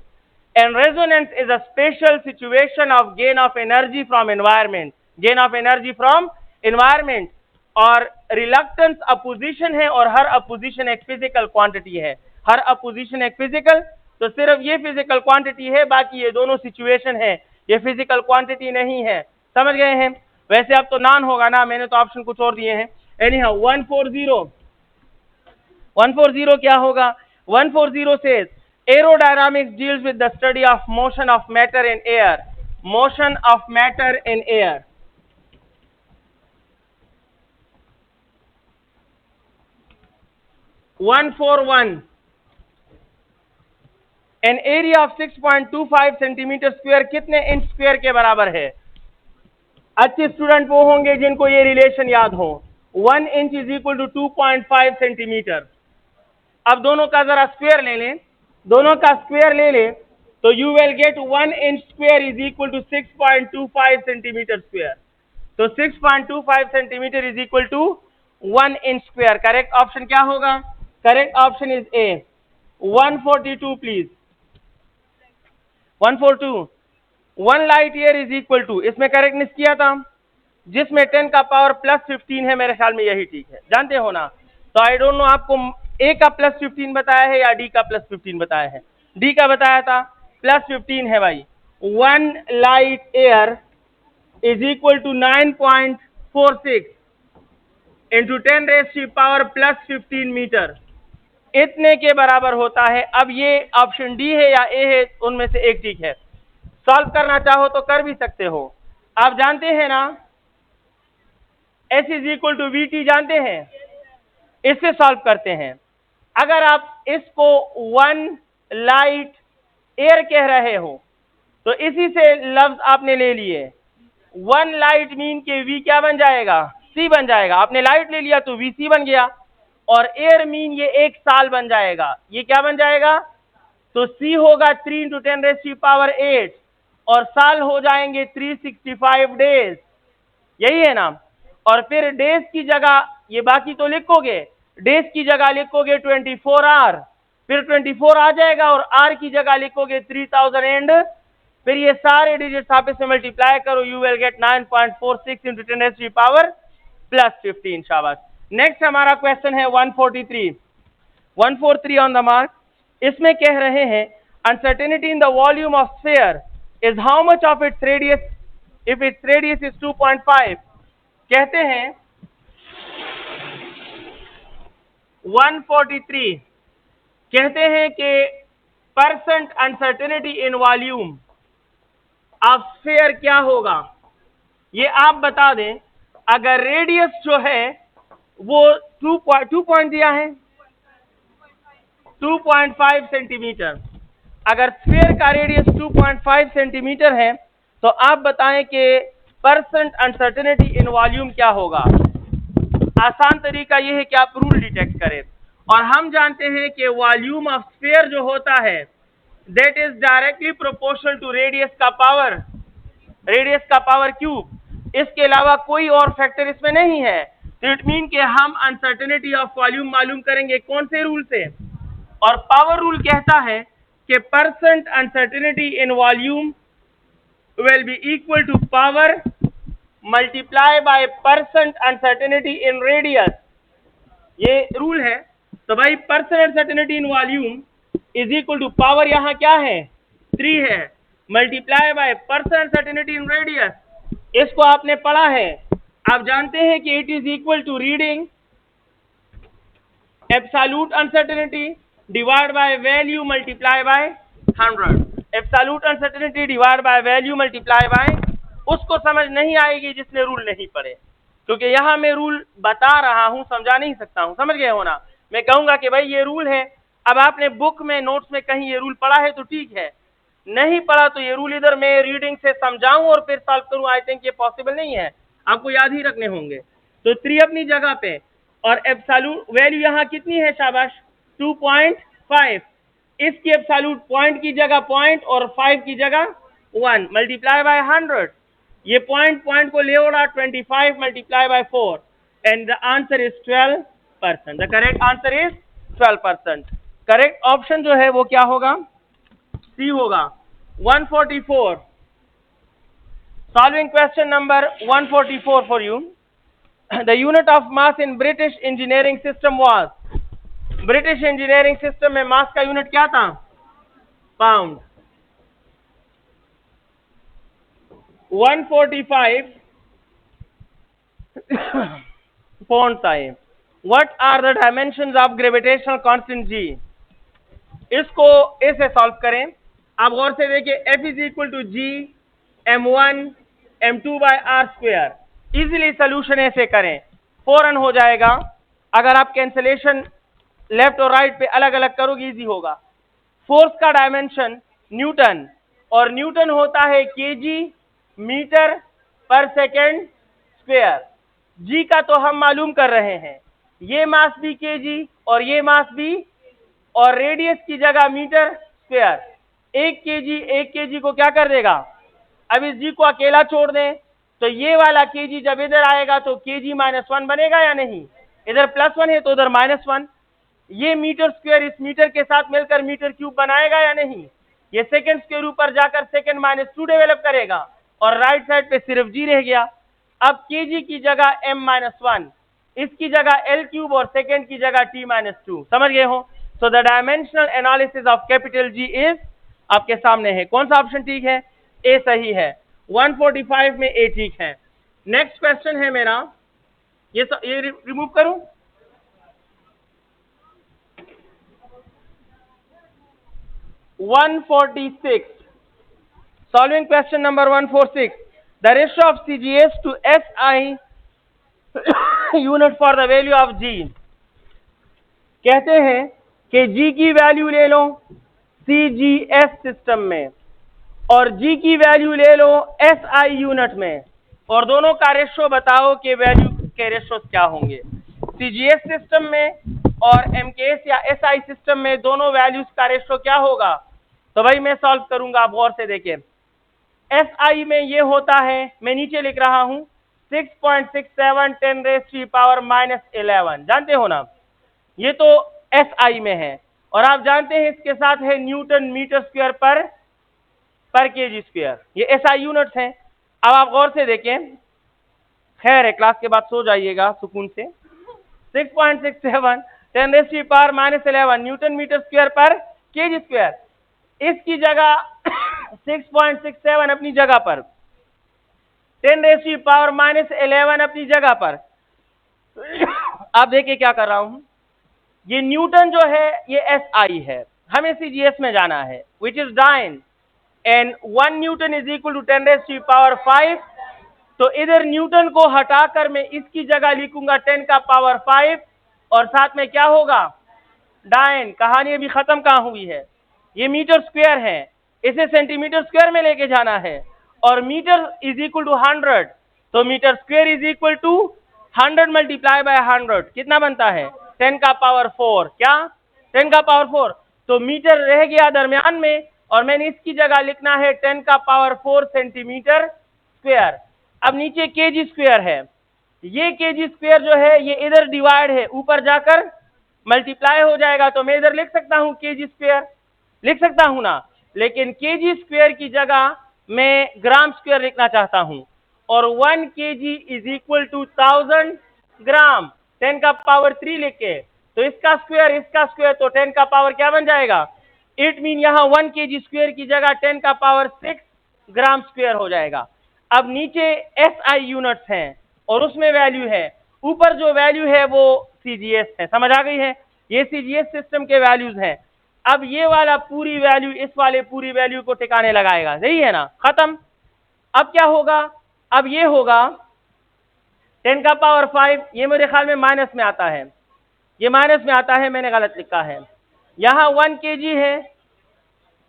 and resonance is a special situation of gain of energy from environment, gain of energy from environment। और reluctance opposition है और हर अपोजिशन एक फिजिकल क्वांटिटी है, हर opposition एक physical. तो सिर्फ ये physical quantity है, बाकी ये दोनों सिचुएशन है, ये फिजिकल क्वांटिटी नहीं है। समझ गए हैं? वैसे अब तो नॉन होगा ना, मैंने तो ऑप्शन कुछ और दिए हैं। एनीहाउ 140 क्या होगा? 140 says aerodynamics deals with the study of motion of matter in air, motion of matter in air। 141 an area of 6.25 centimetre square कितने इंच स्क्वायर के बराबर है? अच्छे स्टूडेंट वो होंगे जिनको ये रिलेशन याद हो। 1 inch is equal to 2.5 centimetre. अब दोनों का जरा स्क्वायर ले लें, दोनों का स्क्वायर ले लें तो you will get 1 inch square is equal to 6.25 centimetre square. तो 6.25 centimetre is equal to 1 inch square. Correct option क्या होगा? Correct option is A. 142 please. 142 1 light year is equal to, इसमें करेक्टनेस किया था, जिसमें 10 का पावर +15 है, मेरे ख्याल में यही ठीक है, जानते हो ना? तो आई डोंट नो आपको ए का +15 बताया है या डी का +15 बताया है। डी का बताया था, +15 है भाई। 1 light year is equal to 9.46 into 10⁻⁻15 metre, इतने के बराबर होता है। अब ये ऑप्शन डी है या ए है, उनमें से एक ठीक है। सॉल्व करना चाहो तो कर भी सकते हो। आप जानते हैं ना S is equal to V T जानते हैं, इससे सॉल्व करते हैं। अगर आप इसको वन लाइट एयर कह रहे हो तो इसी से लफ्ज आपने ले लिए, वन लाइट मीन के वी क्या बन जाएगा, सी बन जाएगा। आपने लाइट ले लिया तो वी सी बन गया, और एयर मीन ये एक साल बन जाएगा, ये क्या बन जाएगा, तो सी होगा 3 इंटू 10⁸ और साल हो जाएंगे 365 डेज, यही है ना। और फिर डेज की जगह ये बाकी तो लिखोगे, डेज की जगह लिखोगे 24 आवर, फिर 24 आ जाएगा और आर की जगह लिखोगे 3000 एंड फिर ये सारे डिजिट्स आप इसमें मल्टीप्लाई करो, यू विल गेट 9.46 इंटू 10⁻⁻+15। शाबाश। नेक्स्ट हमारा क्वेश्चन है 143 ऑन द मार्क। इसमें कह रहे हैं uncertainty in the volume of sphere is how much of its radius if its radius is 2.5। कहते हैं 143 कहते हैं कि percent uncertainty in volume of sphere क्या होगा, ये आप बता दें। अगर रेडियस जो है वो 2 पॉइंट दिया है 2.5 सेंटीमीटर, अगर स्फीयर का रेडियस 2.5 सेंटीमीटर है तो आप बताएं कि परसेंट अनसर्टेनिटी इन वॉल्यूम क्या होगा। आसान तरीका यह है कि आप रूल डिटेक्ट करें, और हम जानते हैं कि वॉल्यूम ऑफ स्फीयर जो होता है that is directly proportional to radius का पावर क्यूब। इसके अलावा कोई और फैक्टर इसमें नहीं है। तो इट मीन कि हम अनसर्टेनिटी ऑफ वॉल्यूम मालूम करेंगे कौन से रूल से, और पावर रूल कहता है कि percent uncertainty in volume will be equal to power multiply by percent uncertainty in radius, ये रूल है। तो भाई percent uncertainty in volume is equal to power, यहाँ क्या है 3 है, multiply by percent uncertainty in radius. इसको आपने पढ़ा है, आप जानते हैं कि it is equal to reading absolute uncertainty divide by value multiply by 100। Absolute uncertainty divide by value multiply bye, उसको समझ नहीं आएगी जिसने रूल नहीं पढ़े, क्योंकि यहाँ मैं रूल बता रहा हूँ, समझा नहीं सकता हूँ, समझ गए हो ना। मैं कहूंगा कि भाई ये रूल है, अब आपने बुक में नोट्स में कहीं ये रूल पढ़ा है तो ठीक है, नहीं पढ़ा तो ये रूल इधर मैं रीडिंग से समझाऊं और फिर सॉल्व करूं, आई थिंक ये पॉसिबल नहीं है, आपको याद ही रखने होंगे। तो 3 अपनी जगह पे, और एब्सोल्यूट वैल्यू यहाँ कितनी है, शाबाश 2.5, इसकी एब्सोल्यूट पॉइंट की जगह पॉइंट और 5 की जगह 1 मल्टीप्लाई बाय 100, ये पॉइंट को ले ओढ़ा 25 multiply by 4 and the answer is 12%। The correct answer is 12%। Correct option जो है वो क्या होगा, सी होगा। 144 solving question number 144 for you. The unit of mass in British engineering system was, British engineering system में मास का unit क्या था, पाउंड। 145 पॉइंट्स आए। What are the dimensions of gravitational constant G, इसको ऐसे सॉल्व करें। आप गौर से देखिए, F is equal to G m1 m2 by R square. Easily solution ऐसे करें, फौरन हो जाएगा। अगर आप कैंसिलेशन लेफ्ट और राइट पे अलग अलग करोगे इजी होगा। फोर्स का डायमेंशन न्यूटन, और न्यूटन होता है केजी मीटर पर सेकेंड स्क्वायर। जी का तो हम मालूम कर रहे हैं, ये मास भी केजी और ये मास भी, और रेडियस की जगह मीटर स्क्वायर। 1 केजी को क्या कर देगा, अब इस जी को अकेला छोड़ दें तो ये वाला केजी जब इधर आएगा तो केजी -1 बनेगा या नहीं, इधर +1 है तो उधर -1। ये मीटर स्क्वायर इस मीटर के साथ मिलकर मीटर क्यूब बनाएगा या नहीं, ये सेकंड स्क्वायर ऊपर जाकर सेकंड -2 डेवलप करेगा, और राइट साइड पे सिर्फ जी रह गया। अब केजी की जगह m-1, इसकी जगह l क्यूब और सेकंड की जगह t-2। समझ गए हो। So the dimensional analysis of capital G is आपके सामने है। कौन सा ऑप्शन ठीक है, ए सही है। 145 में ए ठीक है। नेक्स्ट क्वेश्चन है मेरा, ये रिमूव करूं, Solving question number 146. The ratio of CGS to SI unit for the value of G. कहते हैं कि G की वैल्यू ले लो CGS सिस्टम में और G की वैल्यू ले लो SI यूनिट में और दोनों का रेशो बताओ कि वैल्यू के रेशो क्या होंगे। CGS सिस्टम में और MKS या SI सिस्टम में दोनों वैल्यूज का रेशो क्या होगा। तो भाई मैं सॉल्व करूंगा, आप गौर से देखिए। SI में ये होता है, मैं नीचे लिख रहा हूं 6.67 10⁻⁻11, जानते हो ना, ये तो SI में है और आप जानते हैं इसके साथ है न्यूटन मीटर स्क्वायर पर केजी स्क्वायर, ये SI यूनिट्स हैं। अब आप गौर से देखें, खैर है क्लास के बाद सो जाइएगा सुकून से। 6.67 10⁻⁻11 न्यूटन मीटर स्क्वायर पर केजी स्क्वायर, इसकी जगह 6.67 अपनी जगह पर, 10⁻⁻11 अपनी जगह पर। आप देखिए क्या कर रहा हूं, ये न्यूटन जो है ये SI है, हमें CGS में जाना है, which is dyne and 1 newton is equal to 10⁵ तो इधर न्यूटन को हटाकर मैं इसकी जगह लिखूंगा 10⁵ और साथ में क्या होगा, डायन। कहानी अभी खत्म कहां हुई है, ये मीटर स्क्वायर है, इसे सेंटीमीटर स्क्वायर में लेके जाना है और मीटर इज इक्वल टू 100, तो metre square is equal to 100 multiply by 100 कितना बनता है 10⁴। क्या 10⁴, तो मीटर रह गया दरमियान में और मैंने इसकी जगह लिखना है 10⁴ सेंटीमीटर स्क्वायर। अब नीचे केजी स्क्वायर है, ये केजी स्क्वायर जो है ये इधर डिवाइड है, ऊपर जाकर मल्टीप्लाई हो जाएगा, तो मैं इधर लिख सकता हूं केजी स्क्वायर, लिख सकता हूं ना, लेकिन केजी स्क्वायर की जगह मैं ग्राम स्क्वायर लिखना चाहता हूं और 1 केजी इज इक्वल टू 1000 ग्राम, 10⁻³ लिख के, तो इसका स्क्वायर तो 10⁻ क्या बन जाएगा, इट मीन यहाँ 1 केजी स्क्वायर की जगह 10⁻6 ग्राम स्क्वायर हो जाएगा। अब नीचे SI यूनिट्स हैं और उसमें वैल्यू है, ऊपर जो वैल्यू है वो CGS है, समझ आ गई है, ये CGS सिस्टम के वैल्यूज हैं। अब ये वाला पूरी वैल्यू इस वाले पूरी वैल्यू को ठिकाने लगाएगा, सही है ना, खत्म। अब क्या होगा, अब ये होगा 10⁵, ये मेरे ख्याल में माइनस में आता है, ये माइनस में आता है, मैंने गलत लिखा है, यहाँ 1 केजी है,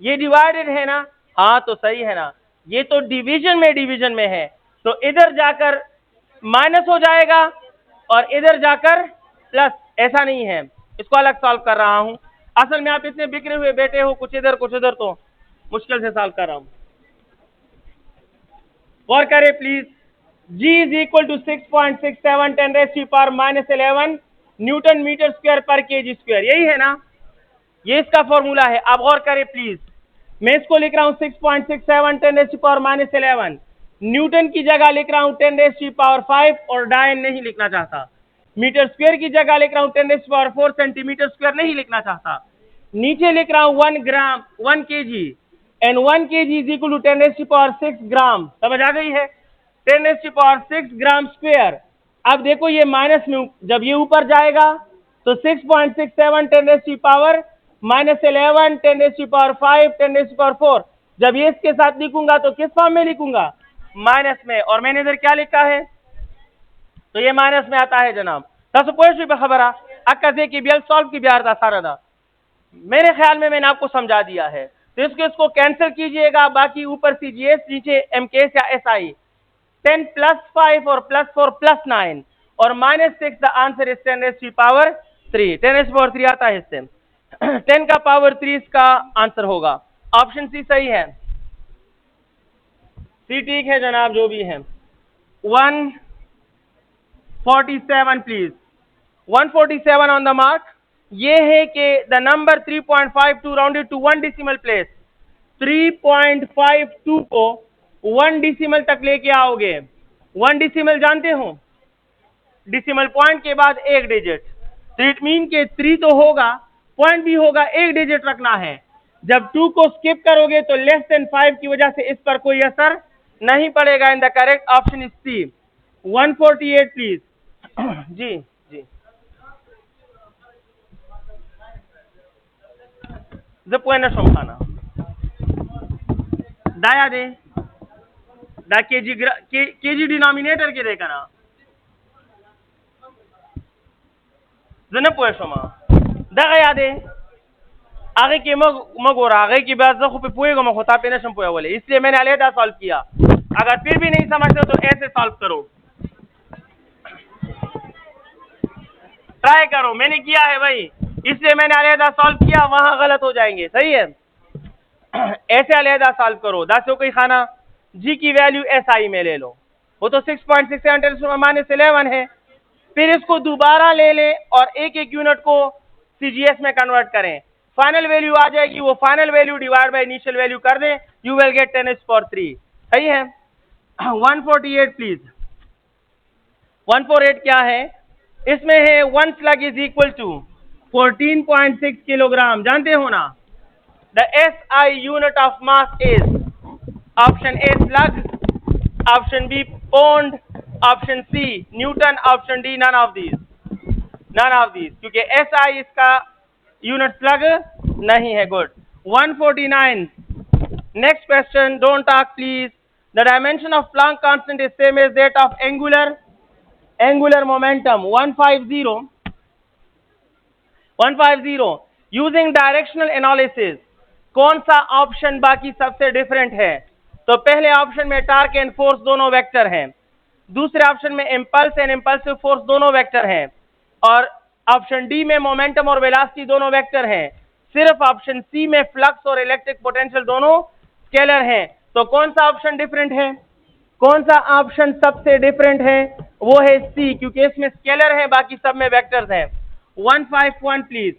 ये डिवाइडेड है ना, हाँ तो सही है ना, ये तो डिवीजन में है, तो इधर जाकर माइनस हो जाएगा और इधर जाकर प्लस, ऐसा नहीं है, इसको अलग सॉल्व कर रहा हूं। असल में आप इतने बिखरे हुए बैठे हो, कुछ इधर तो मुश्किल से सॉल्व कर रहा हूं, गौर करें please. G is equal to 6.67 10⁻⁻11 newton metre square पर केजी स्क्वायर, यही है ना, ये इसका फॉर्मूला है। आप गौर करें प्लीज, मैं इसको लिख रहा हूं 6.67 10⁻⁻11, न्यूटन की जगह लिख रहा हूं 10⁵ और डायन नहीं लिखना चाहता, मीटर स्क्वायर की जगह लिख रहा हूं 10⁴ सेंटीमीटर स्क्वायर नहीं लिखना चाहता, नीचे लिख रहा हूं 1 gram 1 KG and 1 KG is equal to 10⁶ gram, समझ आ गई है, 10⁶ ग्राम स्क्वायर। अब देखो ये माइनस में, जब ये ऊपर जाएगा तो 6.67 10⁻⁻11 10⁵ 10⁴, जब ये इसके साथ लिखूंगा तो किस फॉर्म में लिखूंगा, माइनस में, और मैंने इधर क्या लिखा है, तो ये माइनस में आता है जनाब। खबर अक्का की बियल सॉल्व की बिहार था सारा था, मेरे ख्याल में मैंने आपको समझा दिया है, तो इसको कैंसिल कीजिएगा, बाकी ऊपर CGS नीचे MKS या SI, 10 + 5 और +4 + 9 और -6, द आंसर इज 10⁻³ 10⁻³ आता है इससे, 10⁻³ इसका आंसर होगा, ऑप्शन सी सही है, सी ठीक है जनाब, जो भी है। 147 प्लीज, 147 ऑन द मार्क। ये है कि the number 3.52 rounded to 1 decimal place, 3.52 को 1 डेसिमल तक लेके आओगे, 1 डेसिमल जानते हो, डेसिमल पॉइंट के बाद एक डिजिट, तो इट मीन के 3 तो होगा, पॉइंट भी होगा, एक डिजिट रखना है। जब 2 को स्किप करोगे तो लेस देन 5 की वजह से इस पर कोई असर नहीं पड़ेगा, in the correct option is C. 148 please. जी जी, जब खाना दाया दे दा केजी डिनोमिनेटर के दे कना जने पोए शोमा दा यादे आगे के मग और आगे की बात जो पे पोएगा मैं होता पे नशम पोया बोले, इसलिए मैंने अलहदा सॉल्व किया। अगर फिर भी नहीं समझते तो ऐसे सॉल्व करो, ट्राई करो। मैंने किया है भाई, इसलिए मैंने अलहदा सॉल्व किया, वहां गलत हो जाएंगे, सही है। ऐसे अलहदा सॉल्व करो। 10 कोई खाना जी की वैल्यू SI में ले लो, वो तो 6.6 है। फिर इसको दोबारा ले लें और एक एक यूनिट को CGS में कन्वर्ट करें, फाइनल वैल्यू आ जाएगी, वो final value divide by initial value कर दें, यू विल गेट 10^3, सही है। 148 प्लीज। 148 क्या है? इसमें है 1 slug is equal to 14.6 kilogram, जानते हो ना। The SI unit of mass is option A slug, option B pound, option C newton, option D none of these, क्योंकि SI इसका यूनिट स्लग नहीं है। Good. 149 next question, don't talk please. The dimension of Planck constant is same as that of angular momentum 150 using directional analysis. कौन सा option बाकी सबसे different है? तो पहले ऑप्शन में टार्क एंड फोर्स दोनों वेक्टर हैं, दूसरे ऑप्शन में इंपल्स एंड इंपल्सिव फोर्स दोनों वेक्टर हैं, और ऑप्शन डी में मोमेंटम और वेलोसिटी दोनों वेक्टर हैं। सिर्फ ऑप्शन सी में फ्लक्स और इलेक्ट्रिक पोटेंशियल दोनों स्केलर हैं। तो कौन सा ऑप्शन डिफरेंट है? कौन सा ऑप्शन सबसे डिफरेंट है? वो है सी, क्योंकि इसमें स्केलर है, बाकी सब में वेक्टर्स हैं। 151 प्लीज।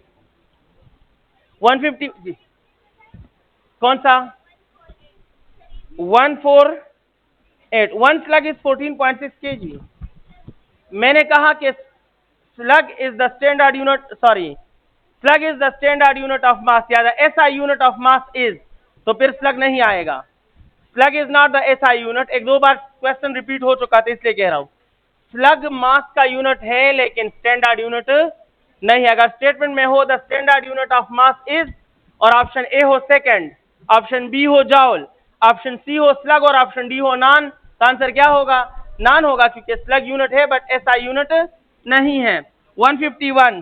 150 जी, कौन सा? 148। 1 स्लग इज 14.6 kg। मैंने कहा कि slug is the standard unit of mass, या the SI unit of mass is, तो फिर स्लग नहीं आएगा। Slug is not the SI unit. एक दो बार क्वेश्चन रिपीट हो चुका था, इसलिए कह रहा हूं। स्लग मास का यूनिट है लेकिन स्टैंडर्ड यूनिट नहीं है। अगर स्टेटमेंट में हो the standard unit of mass is, और ऑप्शन ए हो सेकंड, ऑप्शन बी हो जॉल, ऑप्शन सी हो स्लग और ऑप्शन डी हो नॉन, तो आंसर क्या होगा? नॉन होगा, क्योंकि स्लग यूनिट है बट SI यूनिट नहीं है। 151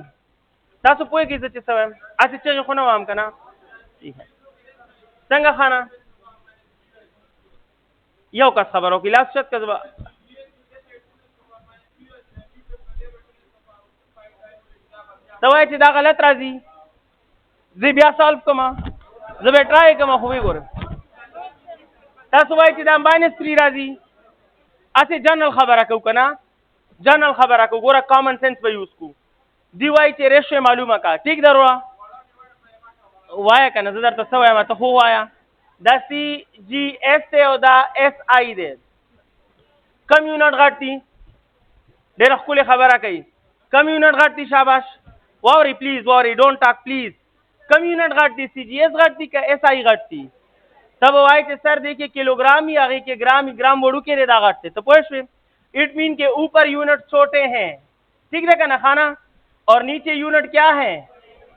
तासु पोए की सच्ची समय अच्छे चीज खोना वाम करना, ठीक है। संगा खाना यो का खबरों की लास्ट शत कजबा दवाई चिदा गलत राजी जिबिया सॉल्व कमा जबे ट्राई कमा हुई गोरे तासु वाई चिदा -3 राजी ऐसे जनरल खबर को कना, जनरल खबर को गोरा कॉमन सेंस पे यूज को दीवाई चे रेशो मालूम का, ठीक दरवा वाया का नजर तो सवाया मा तो हो आया द CGS से और the SI they come unit घाटी डेर खुले खबर कही कम यूनिट घाटी, शाबाश। Worry please, worry don't talk please. Come unit घाटी CGS घाटी का SI घाटी, तब वाई के सर देखिए किलोग्राम ही आगे के ग्राम वोडू के रेदा घाटते, तो पोष इट मीन के ऊपर यूनिट छोटे हैं, ठीक है ना खाना, और नीचे यूनिट क्या है।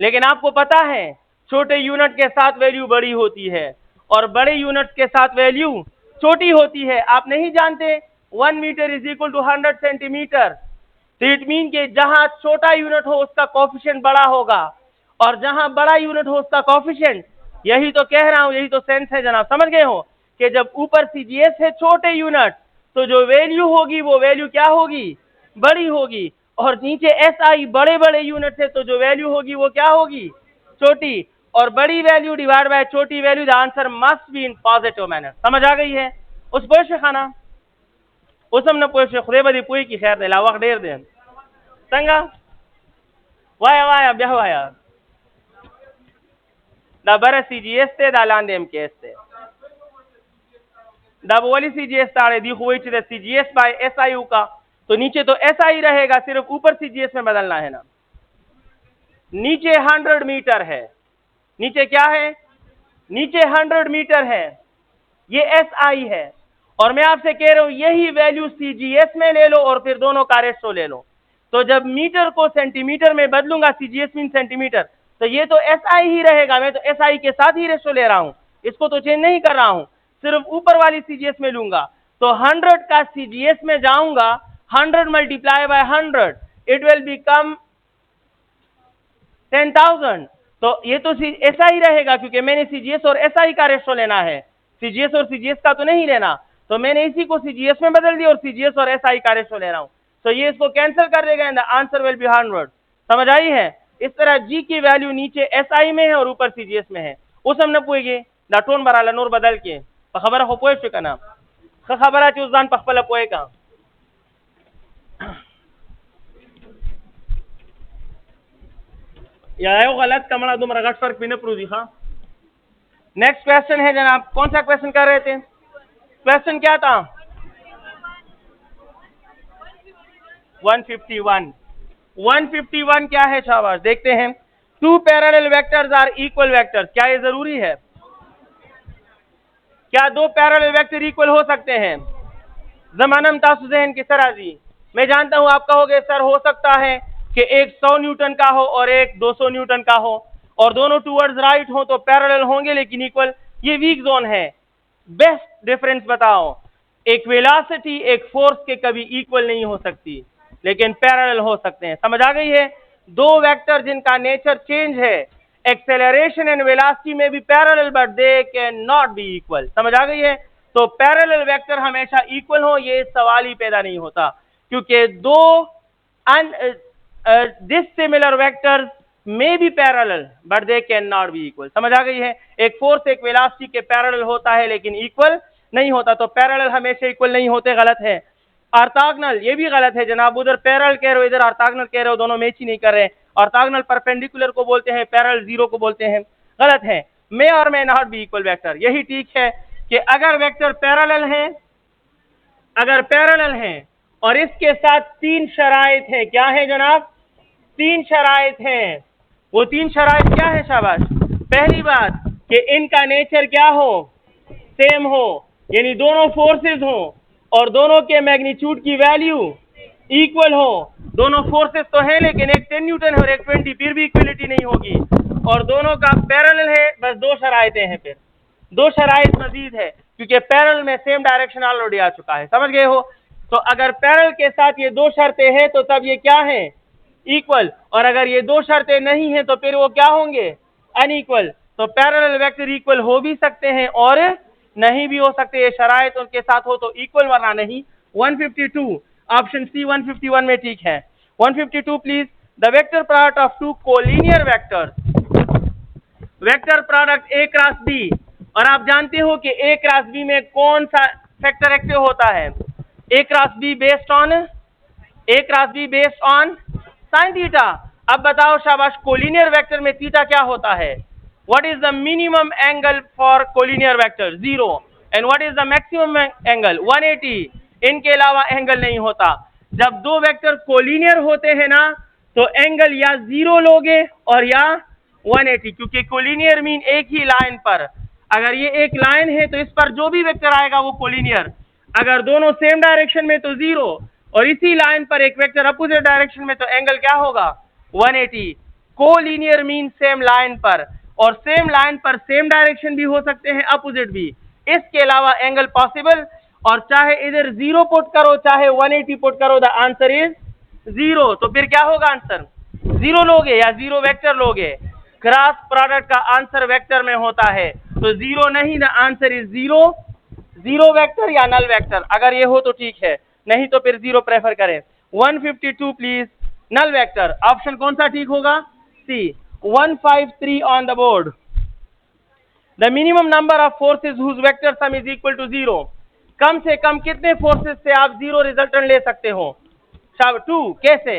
लेकिन आपको पता है छोटे यूनिट के साथ वैल्यू बड़ी होती है और बड़े यूनिट के साथ वैल्यू छोटी होती है। आप नहीं जानते 1 metre is equal to 100 centimetre, तो इट मीन के जहां छोटा यूनिट हो उसका कोफिशिएंट बड़ा होगा और जहां बड़ा यूनिट हो उसका कोफिशिएंट, यही तो कह रहा हूं, यही तो सेंस है जनाब, समझ गए हो कि जब ऊपर CGS है छोटे यूनिट, तो जो वैल्यू होगी वो वैल्यू क्या होगी? बड़ी होगी, और नीचे SI बड़े बड़े यूनिट है तो जो वैल्यू होगी वो क्या होगी? छोटी, और बड़ी वैल्यू डिवाइड बाय छोटी value, the answer must be in positive manner. समझ आ गई है? उस पोश खाना उस हमने पोश खुरे बदी पुई की खैर दे लावा ढेर दे संगा वाया वाया ब्याह वाया दा बर CGS ते दा लांदे MKS ते दा बोली CGS तारे दी हुई च CGS बाय SI का, तो नीचे तो SI रहेगा, सिर्फ ऊपर CGS में बदलना है ना। नीचे 100 मीटर है, नीचे क्या है? नीचे 100 मीटर है, ये SI है, और मैं आपसे कह रहा हूं यही वैल्यू CGS में ले लो और फिर दोनों का रेशो ले लो। तो जब मीटर को सेंटीमीटर में बदलूंगा, CGS मीन सेंटीमीटर, तो ये तो SI ही रहेगा, मैं तो SI के साथ ही रेशो ले रहा हूं, इसको तो चेंज नहीं कर रहा हूं। सिर्फ ऊपर वाली सीजीएस में लूंगा तो 100 का सीजीएस में जाऊंगा, 100 multiply by 100 it will become 10,000। तो ये तो ऐसा ही रहेगा क्योंकि मैंने सीजीएस और एसआई का रेशो लेना है, सीजीएस और सीजीएस का तो नहीं लेना, तो मैंने इसी को सीजीएस में बदल दिया और सीजीएस और एसआई का रेशो ले रहा हूं, तो ये इसको कैंसिल कर देगा and the answer will be 100। समझ आई है? इस तरह जी की वैल्यू नीचे एसआई में है और ऊपर सीजीएस में है। उस हमने पूछेगी डाटोन बराला नूर बदल के खबर हो पोए ना खबर है उस दान पखपला पोए का या गलत कमरा तुम रगट फर्क भी न प्रूदी। हाँ, नेक्स्ट क्वेश्चन है जनाब, कौन सा क्वेश्चन कर रहे थे? क्वेश्चन क्या था? 151। 151 क्या है शाबाश, देखते हैं। Two parallel vectors are equal vectors, क्या ये जरूरी है? क्या दो पैरेलल वेक्टर इक्वल हो सकते हैं? जमानम तासुजहन की सराजी, मैं जानता हूं आप कहोगे सर हो सकता है कि एक 100 न्यूटन का हो और एक 200 न्यूटन का हो और दोनों टूवर्ड्स राइट हो तो पैरेलल होंगे लेकिन इक्वल, ये वीक जोन है। बेस्ट डिफरेंस बताओ, एक वेलोसिटी एक फोर्स के कभी इक्वल नहीं हो सकती लेकिन पैरेलल हो सकते हैं। समझ आ गई है? दो वेक्टर जिनका नेचर चेंज है, एक्सेलरेशन एंड वेलोसिटी में भी parallel but they can not be equal. समझ आ गई है? तो पैरेलल वेक्टर हमेशा इक्वल हो ये सवाल ही पैदा नहीं होता क्योंकि दो डिसिमिलर वेक्टर्स में be parallel but they can not be equal. समझ आ गई है? एक फोर्स एक वेलोसिटी के पैरेलल होता है लेकिन इक्वल नहीं होता, तो पैरेलल हमेशा इक्वल नहीं होते, गलत है। ऑर्थोगोनल, ये भी गलत है जनाब, उधर पैरेलल कह रहे हो इधर ऑर्थोगोनल कह रहे हो, दोनों मैच ही नहीं कर रहे। ऑर्थोगोनल परपेंडिकुलर को बोलते हैं, पैरेलल जीरो को बोलते हैं, गलत है। मे और may not be equal vector, यही ठीक है कि अगर वेक्टर पैरेलल हैं, अगर पैरेलल हैं और इसके साथ तीन शराइत है, क्या है जनाब? तीन शराइत हैं। वो तीन शराइत क्या है शाबाश? पहली बात कि इनका नेचर क्या हो? सेम हो, यानी दोनों फोर्सेस हो और दोनों के मैग्नीट्यूड की वैल्यू इक्वल हो। दोनों फोर्सेस तो हैं लेकिन एक 10 न्यूटन है और एक 20, फिर भी इक्वलिटी नहीं होगी। और दोनों का पैरेलल है, बस दो शराइतें हैं, फिर दो शराइत मजीद है क्योंकि पैरेलल में सेम डायरेक्शन ऑलरेडी आ चुका है। समझ गए हो? तो अगर पैरेलल के साथ ये दो शर्तें हैं तो तब ये क्या है? इक्वल। और अगर ये दो शर्तें नहीं हैं तो फिर वो क्या होंगे? अनइक्वल। तो पैरेलल वेक्टर इक्वल हो भी सकते हैं और नहीं भी हो सकते, ये शराइत उनके साथ हो तो इक्वल वरना नहीं। 152 ऑप्शन सी 151 में ठीक है। 152 please, the vector product of two collinear vectors, vector product A cross B, और आप जानते हो कि ए क्रॉस बी में कौन सा फैक्टर एक्टिव होता है? A cross B based on sine theta. अब बताओ शाबाश, कोलिनियर वेक्टर में थीटा क्या होता है? What is the minimum angle for collinear vector? 0. And what is the maximum angle? 180. इनके अलावा एंगल नहीं होता। जब दो वेक्टर कोलिनियर होते हैं ना तो एंगल या 0 लोगे और या 180, क्योंकि कोलिनियर मीन एक ही लाइन पर, अगर ये एक लाइन है तो इस पर जो भी वेक्टर आएगा वो कोलिनियर, अगर दोनों सेम डायरेक्शन में तो 0 और इसी लाइन पर एक वेक्टर अपोजिट डायरेक्शन में तो एंगल क्या होगा? 180। कोलिनियर मीन सेम लाइन पर, और सेम लाइन पर सेम डायरेक्शन भी हो सकते हैं, अपोजिट भी, इसके अलावा एंगल पॉसिबल। और चाहे इधर 0 पुट करो चाहे 180 पुट करो, द आंसर इज 0। तो फिर क्या होगा आंसर? 0 लोगे या 0 वेक्टर लोगे? क्रॉस प्रोडक्ट का आंसर वेक्टर में होता है, तो 0 नहीं, द आंसर इज 0 वेक्टर या नल वेक्टर। अगर ये हो तो ठीक है, नहीं तो फिर 0 प्रेफर करें। 152 प्लीज, नल वेक्टर, ऑप्शन कौन सा ठीक होगा? सी। 153 on the board. The minimum number of forces whose vector sum is equal to 0. कम से कम कितने फोर्सेस से आप 0 रिजल्टेंट ले सकते हो? 2। कैसे?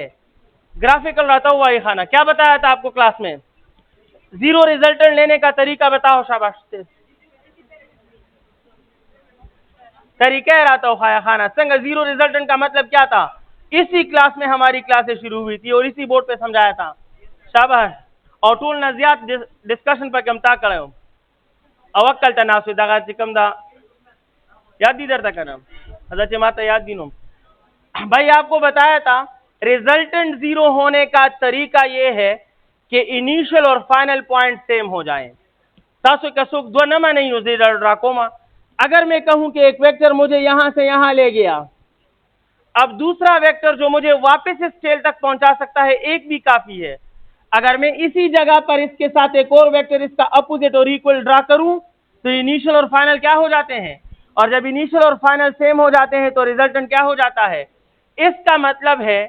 ग्राफिकल रहता हुआ ये खाना क्या बताया था आपको क्लास में? 0 रिजल्टेंट लेने का तरीका बताओ शाबाश से। तरीका रहता हुआ खाना संग 0 रिजल्टेंट का मतलब क्या था? इसी क्लास में हमारी क्लासें शुरू हुई थी और इसी बोर्ड पे समझाया था। शाबाश। और टूल नजियात डिस्कशन पर कमता करे हो अवक्कल तनासु दगा चिकम दा याद दीदर तक ना हजरत माता याद दिनो। भाई आपको बताया था रिजल्टेंट 0 होने का तरीका ये है कि इनिशियल और फाइनल पॉइंट सेम हो जाएं। तासु कसुक दो नमा नहीं हो जेडर ड्राकोमा अगर मैं कहूं कि एक वेक्टर मुझे यहां से यहां ले गया, अब दूसरा वेक्टर जो मुझे वापस इस टेल तक पहुंचा सकता है एक भी काफी है। अगर मैं इसी जगह पर इसके साथ एक और वेक्टर इसका अपोजिट और इक्वल ड्रा करूं तो इनिशियल और फाइनल क्या हो जाते हैं, और जब इनिशियल और फाइनल सेम हो जाते हैं तो रिजल्टेंट क्या हो जाता है। इसका मतलब है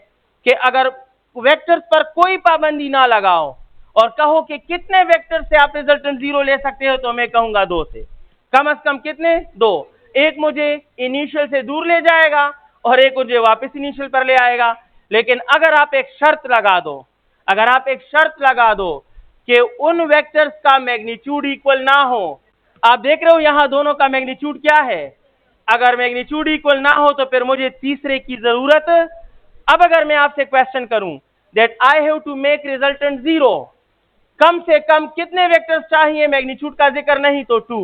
कि अगर वेक्टर्स पर कोई पाबंदी ना लगाओ और कहो कि कितने वेक्टर से आप रिजल्टेंट 0 ले सकते हो, तो मैं कहूंगा 2 से कम कितने, 2। एक मुझे इनिशियल से दूर ले जाएगा और एक मुझे वापस इनिशियल पर ले आएगा। लेकिन अगर आप एक शर्त लगा दो, अगर आप एक शर्त लगा दो कि उन वेक्टर्स का मैग्नीट्यूड इक्वल ना हो, आप देख रहे हो यहां दोनों का मैग्नीट्यूड क्या है, अगर मैग्नीट्यूड इक्वल ना हो तो फिर मुझे तीसरे की जरूरत। अब अगर मैं आपसे क्वेश्चन करूं that I have to make resultant 0, कम से कम कितने वेक्टर्स चाहिए, मैग्नीट्यूड का जिक्र नहीं तो 2।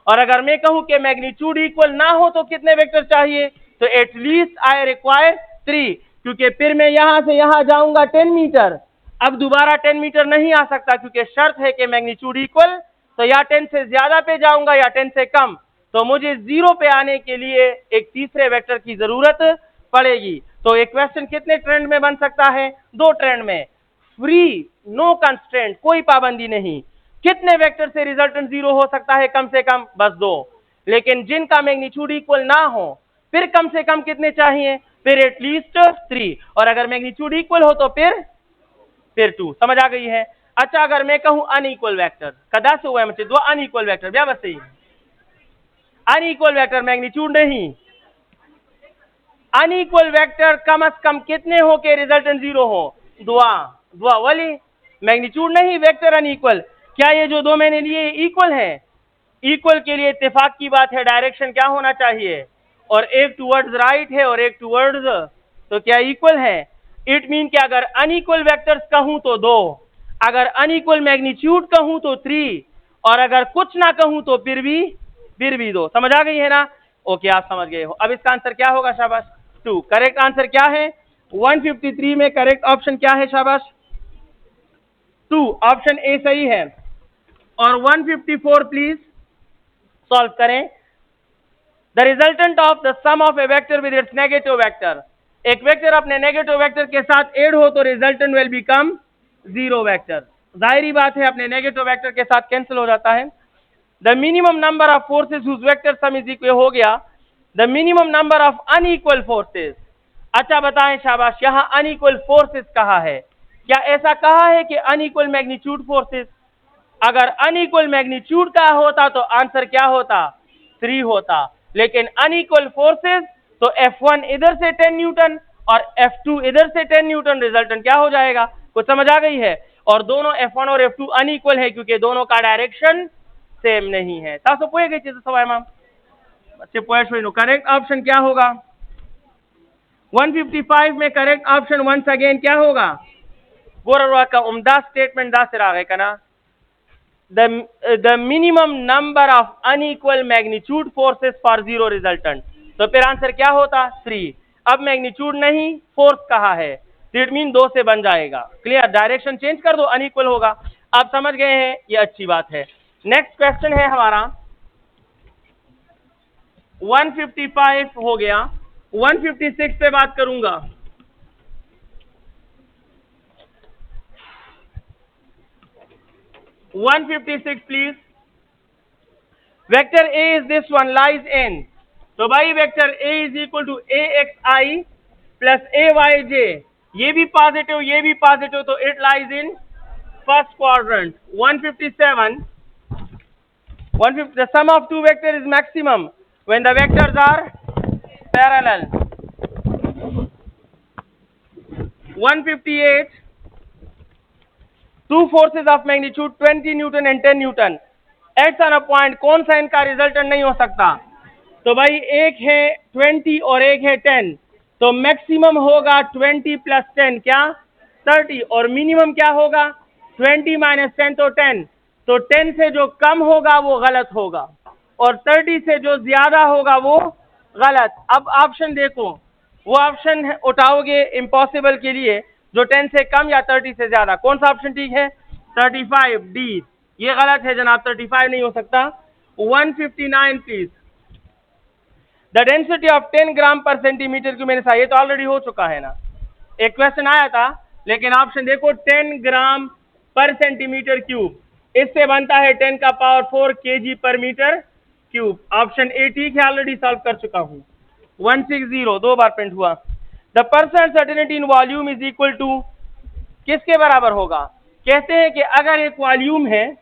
और अगर मैं कहूं कि मैग्नीट्यूड इक्वल ना हो तो कितने वेक्टर चाहिए, तो एटलीस्ट आई रिक्वायर 3, क्योंकि फिर मैं यहां से यहां जाऊंगा 10 मीटर, अब दोबारा 10 मीटर नहीं आ सकता क्योंकि शर्त है कि मैग्नीट्यूड इक्वल, तो या 10 से ज्यादा पे जाऊंगा या 10 से कम, तो मुझे 0 पे आने के लिए एक तीसरे वेक्टर की जरूरत पड़ेगी। तो एक क्वेश्चन कितने ट्रेंड में बन सकता है, 2 ट्रेंड में, फ्री, नो कंस्ट्रेंट, कोई पाबंदी नहीं। कितने वेक्टर से रिजल्टेंट 0 हो सकता है, कम से कम बस 2, लेकिन जिनका मैग्नीट्यूड इक्वल ना हो फिर कम से कम कितने चाहिए, फिर एटलीस्ट 3, और अगर मैग्नीट्यूड इक्वल हो तो फिर 2। समझ आ गई है। अच्छा, अगर मैं कहूं अनइक्वल वेक्टर, कदा से हुआ है मुझे 2 अनइक्वल वेक्टर, क्या बस सही, अनइक्वल वेक्टर मैग्नीट्यूड नहीं, अनइक्वल वेक्टर कम कितने हो के रिजल्टेंट 0 हो, दुआ वाली, मैग्नीट्यूड नहीं, वेक्टर अनइक्वल। क्या ये जो 2 मैंने लिए इक्वल है, इक्वल के लिए इत्तेफाक की बात है, डायरेक्शन क्या होना चाहिए, और एक टुवर्ड्स राइट है और एक टुवर्ड्स, तो क्या इक्वल है। इट मीन कि अगर अनइक्वल वेक्टर्स कहूं तो 2, अगर अनइक्वल मैग्नीट्यूड कहूं तो 3, और अगर कुछ ना कहूं तो फिर भी 2। समझ आ गई है ना, ओके, आप समझ गए हो। अब इसका आंसर क्या होगा, शाबाश, 2। करेक्ट आंसर क्या है, 153 में करेक्ट ऑप्शन क्या है, शाबाश, 2, ऑप्शन ए सही है। और 154 प्लीज सॉल्व करें। The resultant of the sum of a vector with its negative vector, एक वेक्टर अपने नेगेटिव वेक्टर के साथ ऐड हो तो रिजल्टेंट विल बिकम 0 वेक्टर। जाहिर बात है अपने नेगेटिव वेक्टर के साथ कैंसिल हो जाता है। The minimum number of forces whose vector sum is equal, हो गया। The minimum number of unequal forces, अच्छा बताएं शाबाश, यहाँ अनइक्वल फोर्सेस कहा है, क्या ऐसा कहा है कि अनइक्वल मैग्नीट्यूड फोर्सेस। अगर अनइक्वल मैग्नीट्यूड का होता तो आंसर क्या होता, 3 होता, लेकिन अनइक्वल फोर्सेस तो F1 इधर से 10 न्यूटन और F2 इधर से 10 न्यूटन, रिजल्टेंट क्या हो जाएगा, कुछ समझ आ गई है। और दोनों F1 और F2 अनइक्वल है क्योंकि दोनों का डायरेक्शन सेम नहीं है। तासो पोए गई चीज सवाई मैम, बच्चे पोए छोड़ नो। करेक्ट ऑप्शन क्या होगा, 155 में करेक्ट ऑप्शन वंस अगेन क्या होगा, गोरवा का उम्दा स्टेटमेंट दा सिरा गए कना, the minimum number of unequal magnitude forces for 0 resultant, तो फिर आंसर क्या होता, 3। अब मैग्नीट्यूड नहीं फोर्स कहा है, इट मीन 2 से बन जाएगा। क्लियर, डायरेक्शन चेंज कर दो, अनइक्वल होगा। आप समझ गए हैं, ये अच्छी बात है। नेक्स्ट क्वेश्चन है हमारा 155 हो गया, 156 पे बात करूंगा। (156) please. Vector A is this one, lies in, तो भाई vector A is equal to AXI plus AYJ, ये भी पॉजिटिव, तो it lies in first quadrant. 157, the sum of two vectors is maximum when the vectors are parallel. 158, two forces of magnitude 20 Newton and 10 Newton acts on a point, कौन सा इनका resultant नहीं हो सकता, तो भाई एक है 20 और एक है 10, तो मैक्सिमम होगा 20 प्लस 10 क्या 30, और मिनिमम क्या होगा 20 माइनस 10 तो 10, तो 10 से जो कम होगा वो गलत होगा और 30 से जो ज्यादा होगा वो गलत। अब ऑप्शन देखो, वो ऑप्शन उठाओगे इम्पॉसिबल के लिए जो 10 से कम या 30 से ज्यादा, कौन सा ऑप्शन ठीक है, 35 डी, ये गलत है जनाब, 35 नहीं हो सकता। 159 please, the density of 10 gram per centimetre cube. मेरे साथ ये तो ऑलरेडी हो चुका है ना, एक क्वेश्चन आया था, लेकिन ऑप्शन देखो 10 ग्राम पर सेंटीमीटर क्यूब, इससे बनता है 10 का पावर 4 kg पर मीटर क्यूब। ऑप्शन ए ठीक है, ऑलरेडी सॉल्व कर चुका हूं। 160 दो बार प्रिंट हुआ। The percent certainty in volume is equal to, किसके बराबर होगा? कहते हैं कि अगर एक वॉल्यूम है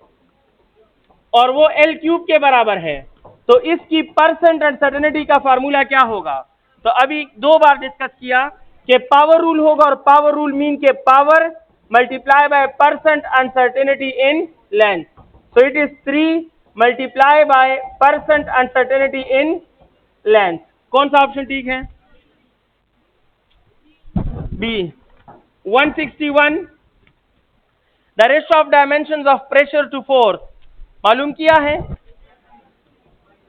और वो L क्यूब के बराबर है तो इसकी परसेंट अनसर्टेनिटी का फार्मूला क्या होगा? तो अभी दो बार डिस्कस किया कि पावर रूल होगा, और पावर रूल मीन के power multiply by percent uncertainty in length. So it is 3 multiply by percent uncertainty in length. कौन सा ऑप्शन ठीक है? B. 161 the ratio of dimensions of pressure to force मालूम किया है।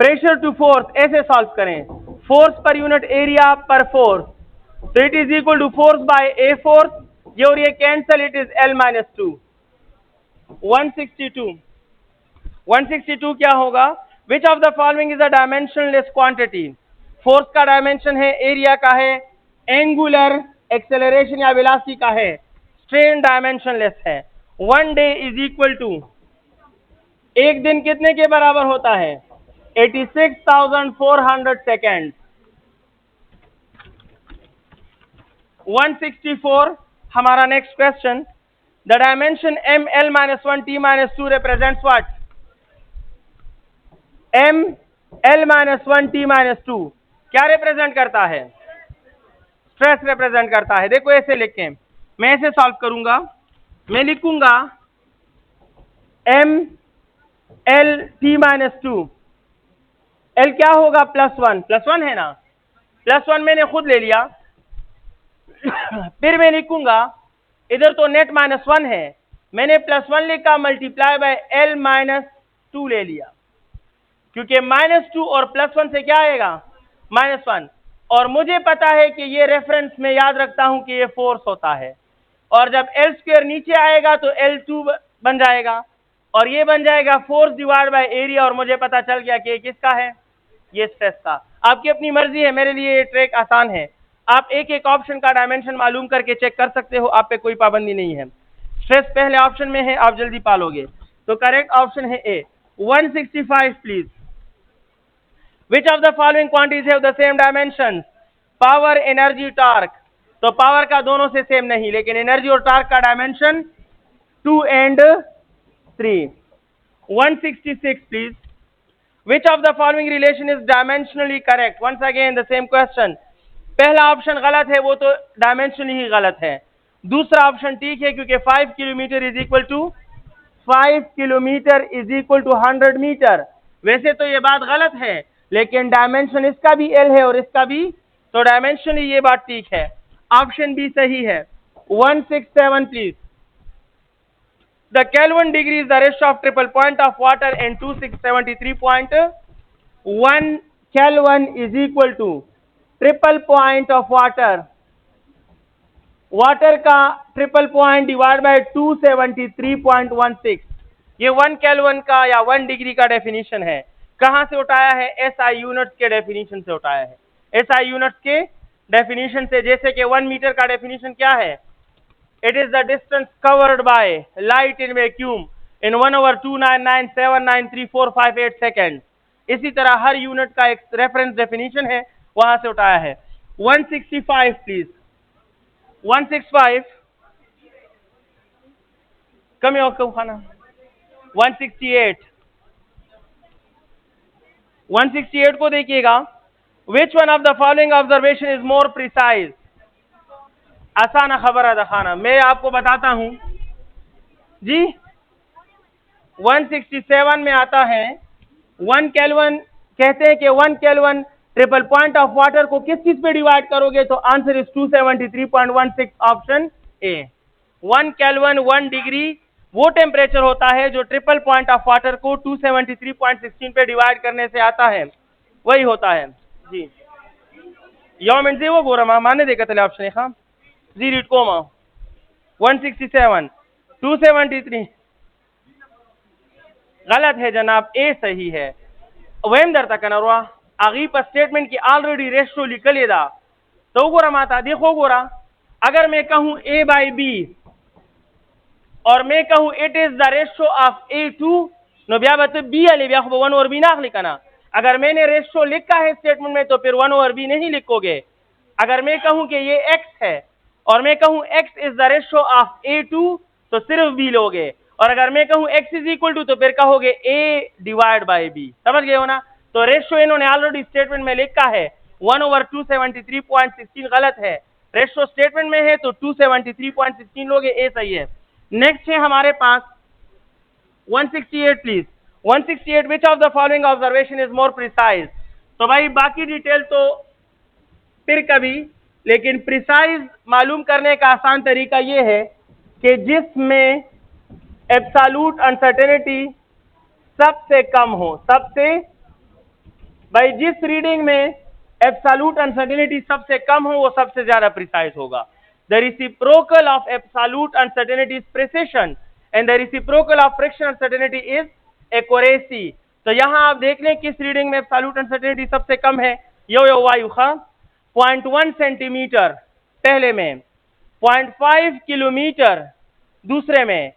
प्रेशर टू फोर्स ऐसे solve करें, फोर्स पर यूनिट एरिया पर फोर्स, तो it is equal to force by A force, ये और ये कैंसल, इट इज L-2। 162 क्या होगा? विच of the following is a dimensionless quantity? Force का डायमेंशन है, एरिया का है, एंगुलर एक्सेलरेशन या वेलोसिटी का है, स्ट्रेन डायमेंशनलेस है। 1 डे इज इक्वल टू, एक दिन कितने के बराबर होता है? 86,400 सेकेंड। 164 हमारा next question, the dimension ML-1T-2 represents what? ML-1T-2 क्या रिप्रेजेंट करता है? स्ट्रेस रिप्रेजेंट करता है। देखो ऐसे लिखें, मैं ऐसे सॉल्व करूंगा, मैं लिखूंगा ML-T-2, L क्या होगा? +1 है ना, +1 मैंने खुद ले लिया। फिर मैं लिखूंगा, इधर तो नेट -1 है, मैंने +1 लिखा, मल्टीप्लाई बाय L-2 ले लिया, क्योंकि -2 और +1 से क्या आएगा? -1। और मुझे पता है कि ये रेफरेंस में याद रखता हूं कि ये फोर्स होता है, और जब L² नीचे आएगा तो L2 बन जाएगा, और ये बन जाएगा फोर्स डिवाइड बाय एरिया, और मुझे पता चल गया कि ये किसका है? ये स्ट्रेस का। आपकी अपनी मर्जी है, मेरे लिए ये ट्रिक आसान है, आप एक एक ऑप्शन का डायमेंशन मालूम करके चेक कर सकते हो, आप पे कोई पाबंदी नहीं है। स्ट्रेस पहले ऑप्शन में है, आप जल्दी पालोगे। तो करेक्ट ऑप्शन है ए। 165 please. Which of the following quantities have the same dimension? Power, energy, torque. तो पावर का दोनों से सेम नहीं, लेकिन एनर्जी और टार्क का dimension 2 and 3। 166 please. Which of the following relation is dimensionally correct? Once again the same question. पहला option गलत है, वो तो डायमेंशनली ही गलत है। दूसरा ऑप्शन ठीक है, क्योंकि 5 kilometre is equal to 100 metre. वैसे तो ये बात गलत है, लेकिन डायमेंशन इसका भी L है और इसका भी, तो डायमेंशनली ये बात ठीक है। ऑप्शन बी सही है। 167 please. The Kelvin degree is the ratio of triple point of water, and 2673.1 Kelvin is equal to triple point of water. Water का ट्रिपल पॉइंट डिवाइड बाय 273.16, ये 1 केल्विन का या 1 डिग्री का डेफिनेशन है। कहां से उठाया है? SI यूनिट्स के डेफिनेशन से उठाया है। SI यूनिट्स के डेफिनेशन से, जैसे कि 1 मीटर का डेफिनेशन क्या है? It is the distance covered by light in vacuum in 1/299793458 seconds। इसी तरह हर यूनिट का एक रेफरेंस डेफिनेशन है, वहां से उठाया है। 165 प्लीज। 165 कम ही होगा खाना। 168 को देखिएगा। Which one of the following observation is more precise? आसान खबर है दिखाना, मैं आपको बताता हूं जी। 167 में आता है 1 केल्विन, कहते हैं कि 1 kelvin triple point of water को किस चीज पे डिवाइड करोगे? तो answer is 273.16, option A. 1 kelvin 1 degree वो टेम्परेचर होता है जो ट्रिपल पॉइंट ऑफ वाटर को 273.16 पे डिवाइड करने से आता है, वही होता है जी। यौम से वो गोरमा माने देखा चले ऑप्शन है। हाँ 167 273 गलत है जनाब, ए सही है। वेम दर तक नरवा आगे पर स्टेटमेंट की ऑलरेडी रेशियो लिख लेदा तो गोरा माता देखो गोरा अगर मैं कहूं a by b और मैं कहूं it is the ratio of a to no ब्या बत b अले ब्या 1 ओवर b ना लिखना। अगर मैंने रेशियो लिखा है स्टेटमेंट में तो फिर 1 ओवर b नहीं लिखोगे। अगर मैं कहूं कि ये x है और मैं कहूं x is the ratio of a to तो सिर्फ b लोगे, और अगर मैं कहूं x इज इक्वल टू तो फिर कहोगे a डिवाइड बाय b। समझ गए हो ना? तो रेशियो इन्होंने ऑलरेडी स्टेटमेंट में लिखा है 1 ओवर 273.16 गलत है, रेशियो स्टेटमेंट में है तो 273.16 लोगे, ए सही है। नेक्स्ट है हमारे पास 168 please. 168 which of the following observation is more precise. तो भाई बाकी डिटेल तो फिर कभी, लेकिन प्रिसाइज मालूम करने का आसान तरीका ये है कि जिसमें एब्सोल्यूट अनसर्टेनिटी सबसे कम हो, सबसे भाई जिस रीडिंग में एब्सोल्यूट अनसर्टेनिटी सबसे कम हो वो सबसे ज्यादा प्रिसाइज होगा। The reciprocal of absolute uncertainty is precision and the reciprocal of friction uncertainty is accuracy. तो यहां आप देख लें किस रीडिंग में एब्सोल्यूट अनसर्टेनिटी सबसे कम है। यो वायु खा 0.1 सेंटीमीटर पहले में, 0.5 किलोमीटर दूसरे में,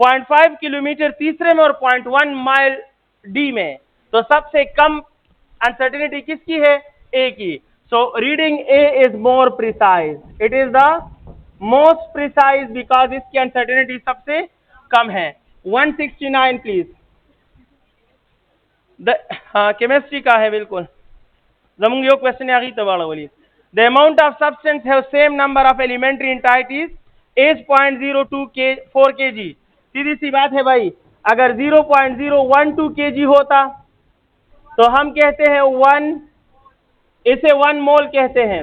0.5 किलोमीटर तीसरे में और 0.1 माइल डी में। तो सबसे कम अनसर्टेनिटी किसकी है? ए की। So reading A is more precise, it is the most precise because इसकी अनसर्टेनिटी सबसे कम है। 169 प्लीज। हाँ केमिस्ट्री का है बिल्कुल। जमुंग यो क्वेश्चन आगी तबाड़ा बोली। The amount of substance have same number of elementary entities is 0.02 kg। सीधी सी बात है भाई, अगर 0.012 kg होता तो हम कहते हैं 1, इसे 1 मोल कहते हैं,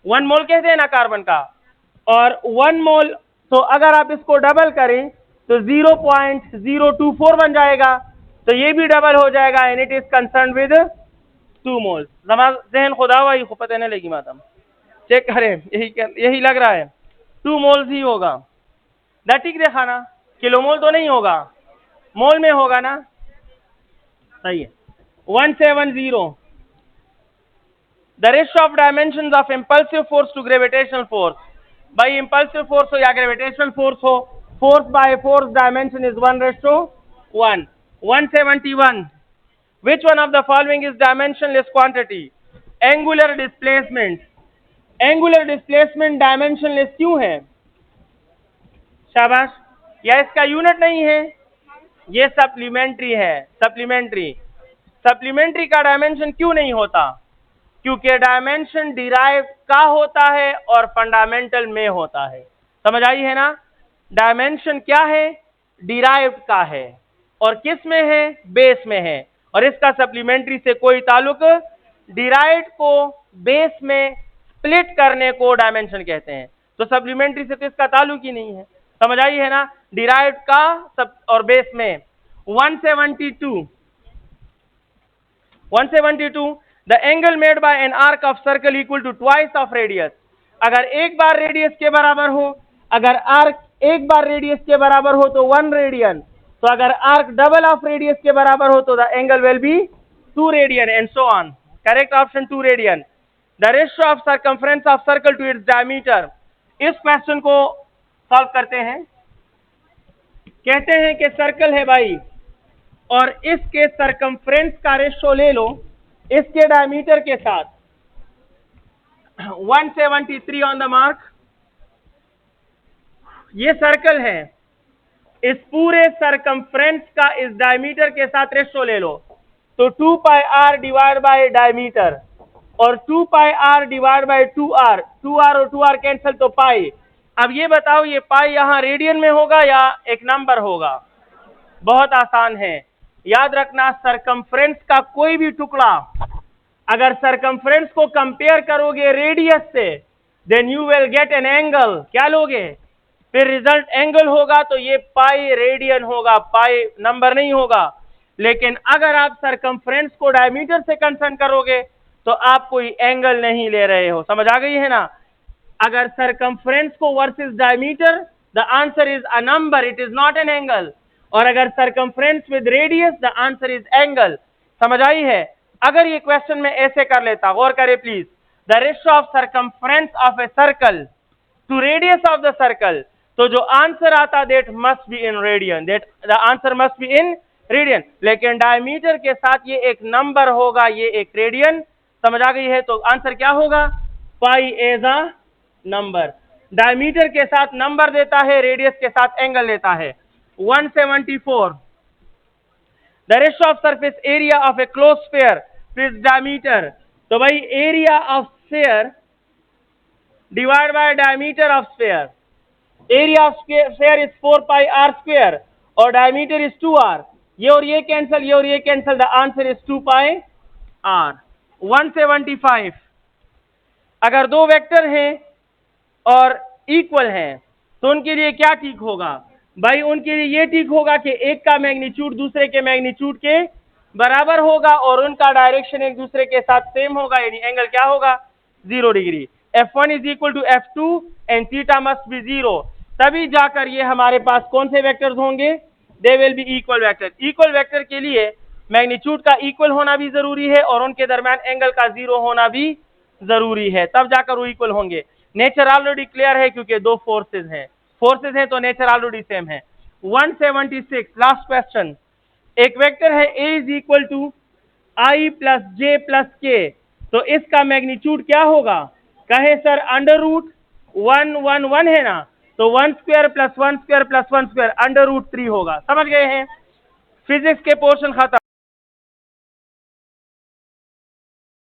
1 मोल कहते हैं ना कार्बन का, और 1 मोल तो अगर आप इसको डबल करें तो 0.024 बन जाएगा, तो ये भी डबल हो जाएगा and it is concern with 2 moles. जहन खुदा हुआ को पता नहीं लगी मातम, चेक करें, यही लग रहा है 2 मोल्स ही होगा। ठीक देखा ना, किलोमोल तो नहीं होगा, मोल में होगा ना, सही है। 170 the ratio of dimensions of impulsive force to gravitational force. भाई इंपल्सिव फोर्स हो या ग्रेविटेशनल फोर्स हो, force by force dimension is 1:1। 171 which one of the following is dimensionless quantity? Angular displacement। Angular displacement dimensionless क्यों है? शाबाश। या इसका unit नहीं है, ये सप्लीमेंट्री है। सप्लीमेंट्री का डायमेंशन क्यों नहीं होता? क्योंकि डायमेंशन डिराइव का होता है और फंडामेंटल में होता है। समझ आई है ना? डायमेंशन क्या है? डिराइव्ड का है, और किस में है? बेस में है, और इसका सप्लीमेंट्री से कोई ताल्लुक। डिराइव्ड को बेस में स्प्लिट करने को डायमेंशन कहते हैं, तो सप्लीमेंट्री से तो इसका ताल्लुक ही नहीं है। समझ आई है ना? डिराइव्ड का सब और बेस में। 172 the angle made by an arc of circle equal to twice of radius. अगर एक बार रेडियस के बराबर हो, अगर आर्क एक बार रेडियस के बराबर हो तो 1 रेडियन, तो अगर आर्क डबल ऑफ रेडियस के बराबर हो तो the angle will be 2 radian and so on. Correct option 2 radian. The ratio of circumference of circle to its diameter. इस क्वेश्चन को सॉल्व करते हैं। कहते हैं कि सर्कल है भाई, और इसके सर्कमफ्रेंस का रेशियो ले लो इसके डायमीटर के साथ। 173 ऑन द मार्क। ये सर्कल है, इस पूरे सर्कमफ्रेंस का इस डायमीटर के साथ रेशियो ले लो, तो 2 पाई आर डिवाइड बाय डायमीटर, और 2 पाई are divide by 2r, 2r और 2r कैंसिल तो पाई। अब ये बताओ ये पाई यहाँ रेडियन में होगा या एक नंबर होगा? बहुत आसान है, याद रखना सर्कमफ्रेंस का कोई भी टुकड़ा अगर सर्कमफ्रेंस को कंपेयर करोगे रेडियस से, then you will get an angle. क्या लोगे? फिर रिजल्ट एंगल होगा, तो ये पाई रेडियन होगा, पाई नंबर नहीं होगा। लेकिन अगर आप सर्कमफ्रेंस को डायमीटर से कंसर्न करोगे तो आप कोई एंगल नहीं ले रहे हो। समझ आ गई है ना? अगर सर्कमफ्रेंस को versus diameter, the answer is a number, it is not an angle. और अगर circumference with radius, the answer is angle. समझ आई है? अगर ये क्वेश्चन में ऐसे कर लेता, गौर करें please, the ratio of circumference of a circle to radius of the circle, तो जो आंसर आता that must be in radian, that the answer must be in radian. लेकिन डायमीटर के साथ ये एक नंबर होगा, ये एक रेडियन, समझ आ गई है? तो आंसर क्या होगा? पाई एज अ नंबर। डायमीटर के साथ नंबर देता है, रेडियस के साथ एंगल देता है। 174 the ratio of surface area of a close sphere to its diameter, तो भाई area of sphere divide by diameter of sphere, area of sphere is 4 pi r square और डायमीटर इज 2r, ये और ये cancel, ये और ये cancel, the answer is 2 pi r। 175 अगर दो वेक्टर हैं और इक्वल हैं तो उनके लिए क्या ठीक होगा? भाई उनके लिए ये ठीक होगा कि एक का मैग्नीट्यूड दूसरे के मैग्नीट्यूड के बराबर होगा और उनका डायरेक्शन एक दूसरे के साथ सेम होगा, यानी एंगल क्या होगा? 0 degree. F1 is equal to F2 and theta must be 0, तभी जाकर ये हमारे पास कौन से वेक्टर्स होंगे? They will be equal vector. Equal vector के लिए मैग्नीट्यूड का इक्वल होना भी जरूरी है और उनके दरमियान एंगल का 0 होना भी जरूरी है, तब जाकर वो इक्वल होंगे। नेचर ऑलरेडी क्लियर है क्योंकि दो फोर्सेस हैं तो नेचर ऑलरेडी सेम है। 176 लास्ट क्वेश्चन, एक वेक्टर है A is equal to I plus J plus K, तो इसका मैग्नीट्यूड क्या होगा? कहे सर अंडर रूट 1 1 1 है ना, तो 1 square plus 1 square plus 1 square under root 3 होगा। समझ गए हैं? फिजिक्स के पोर्शन खत्म।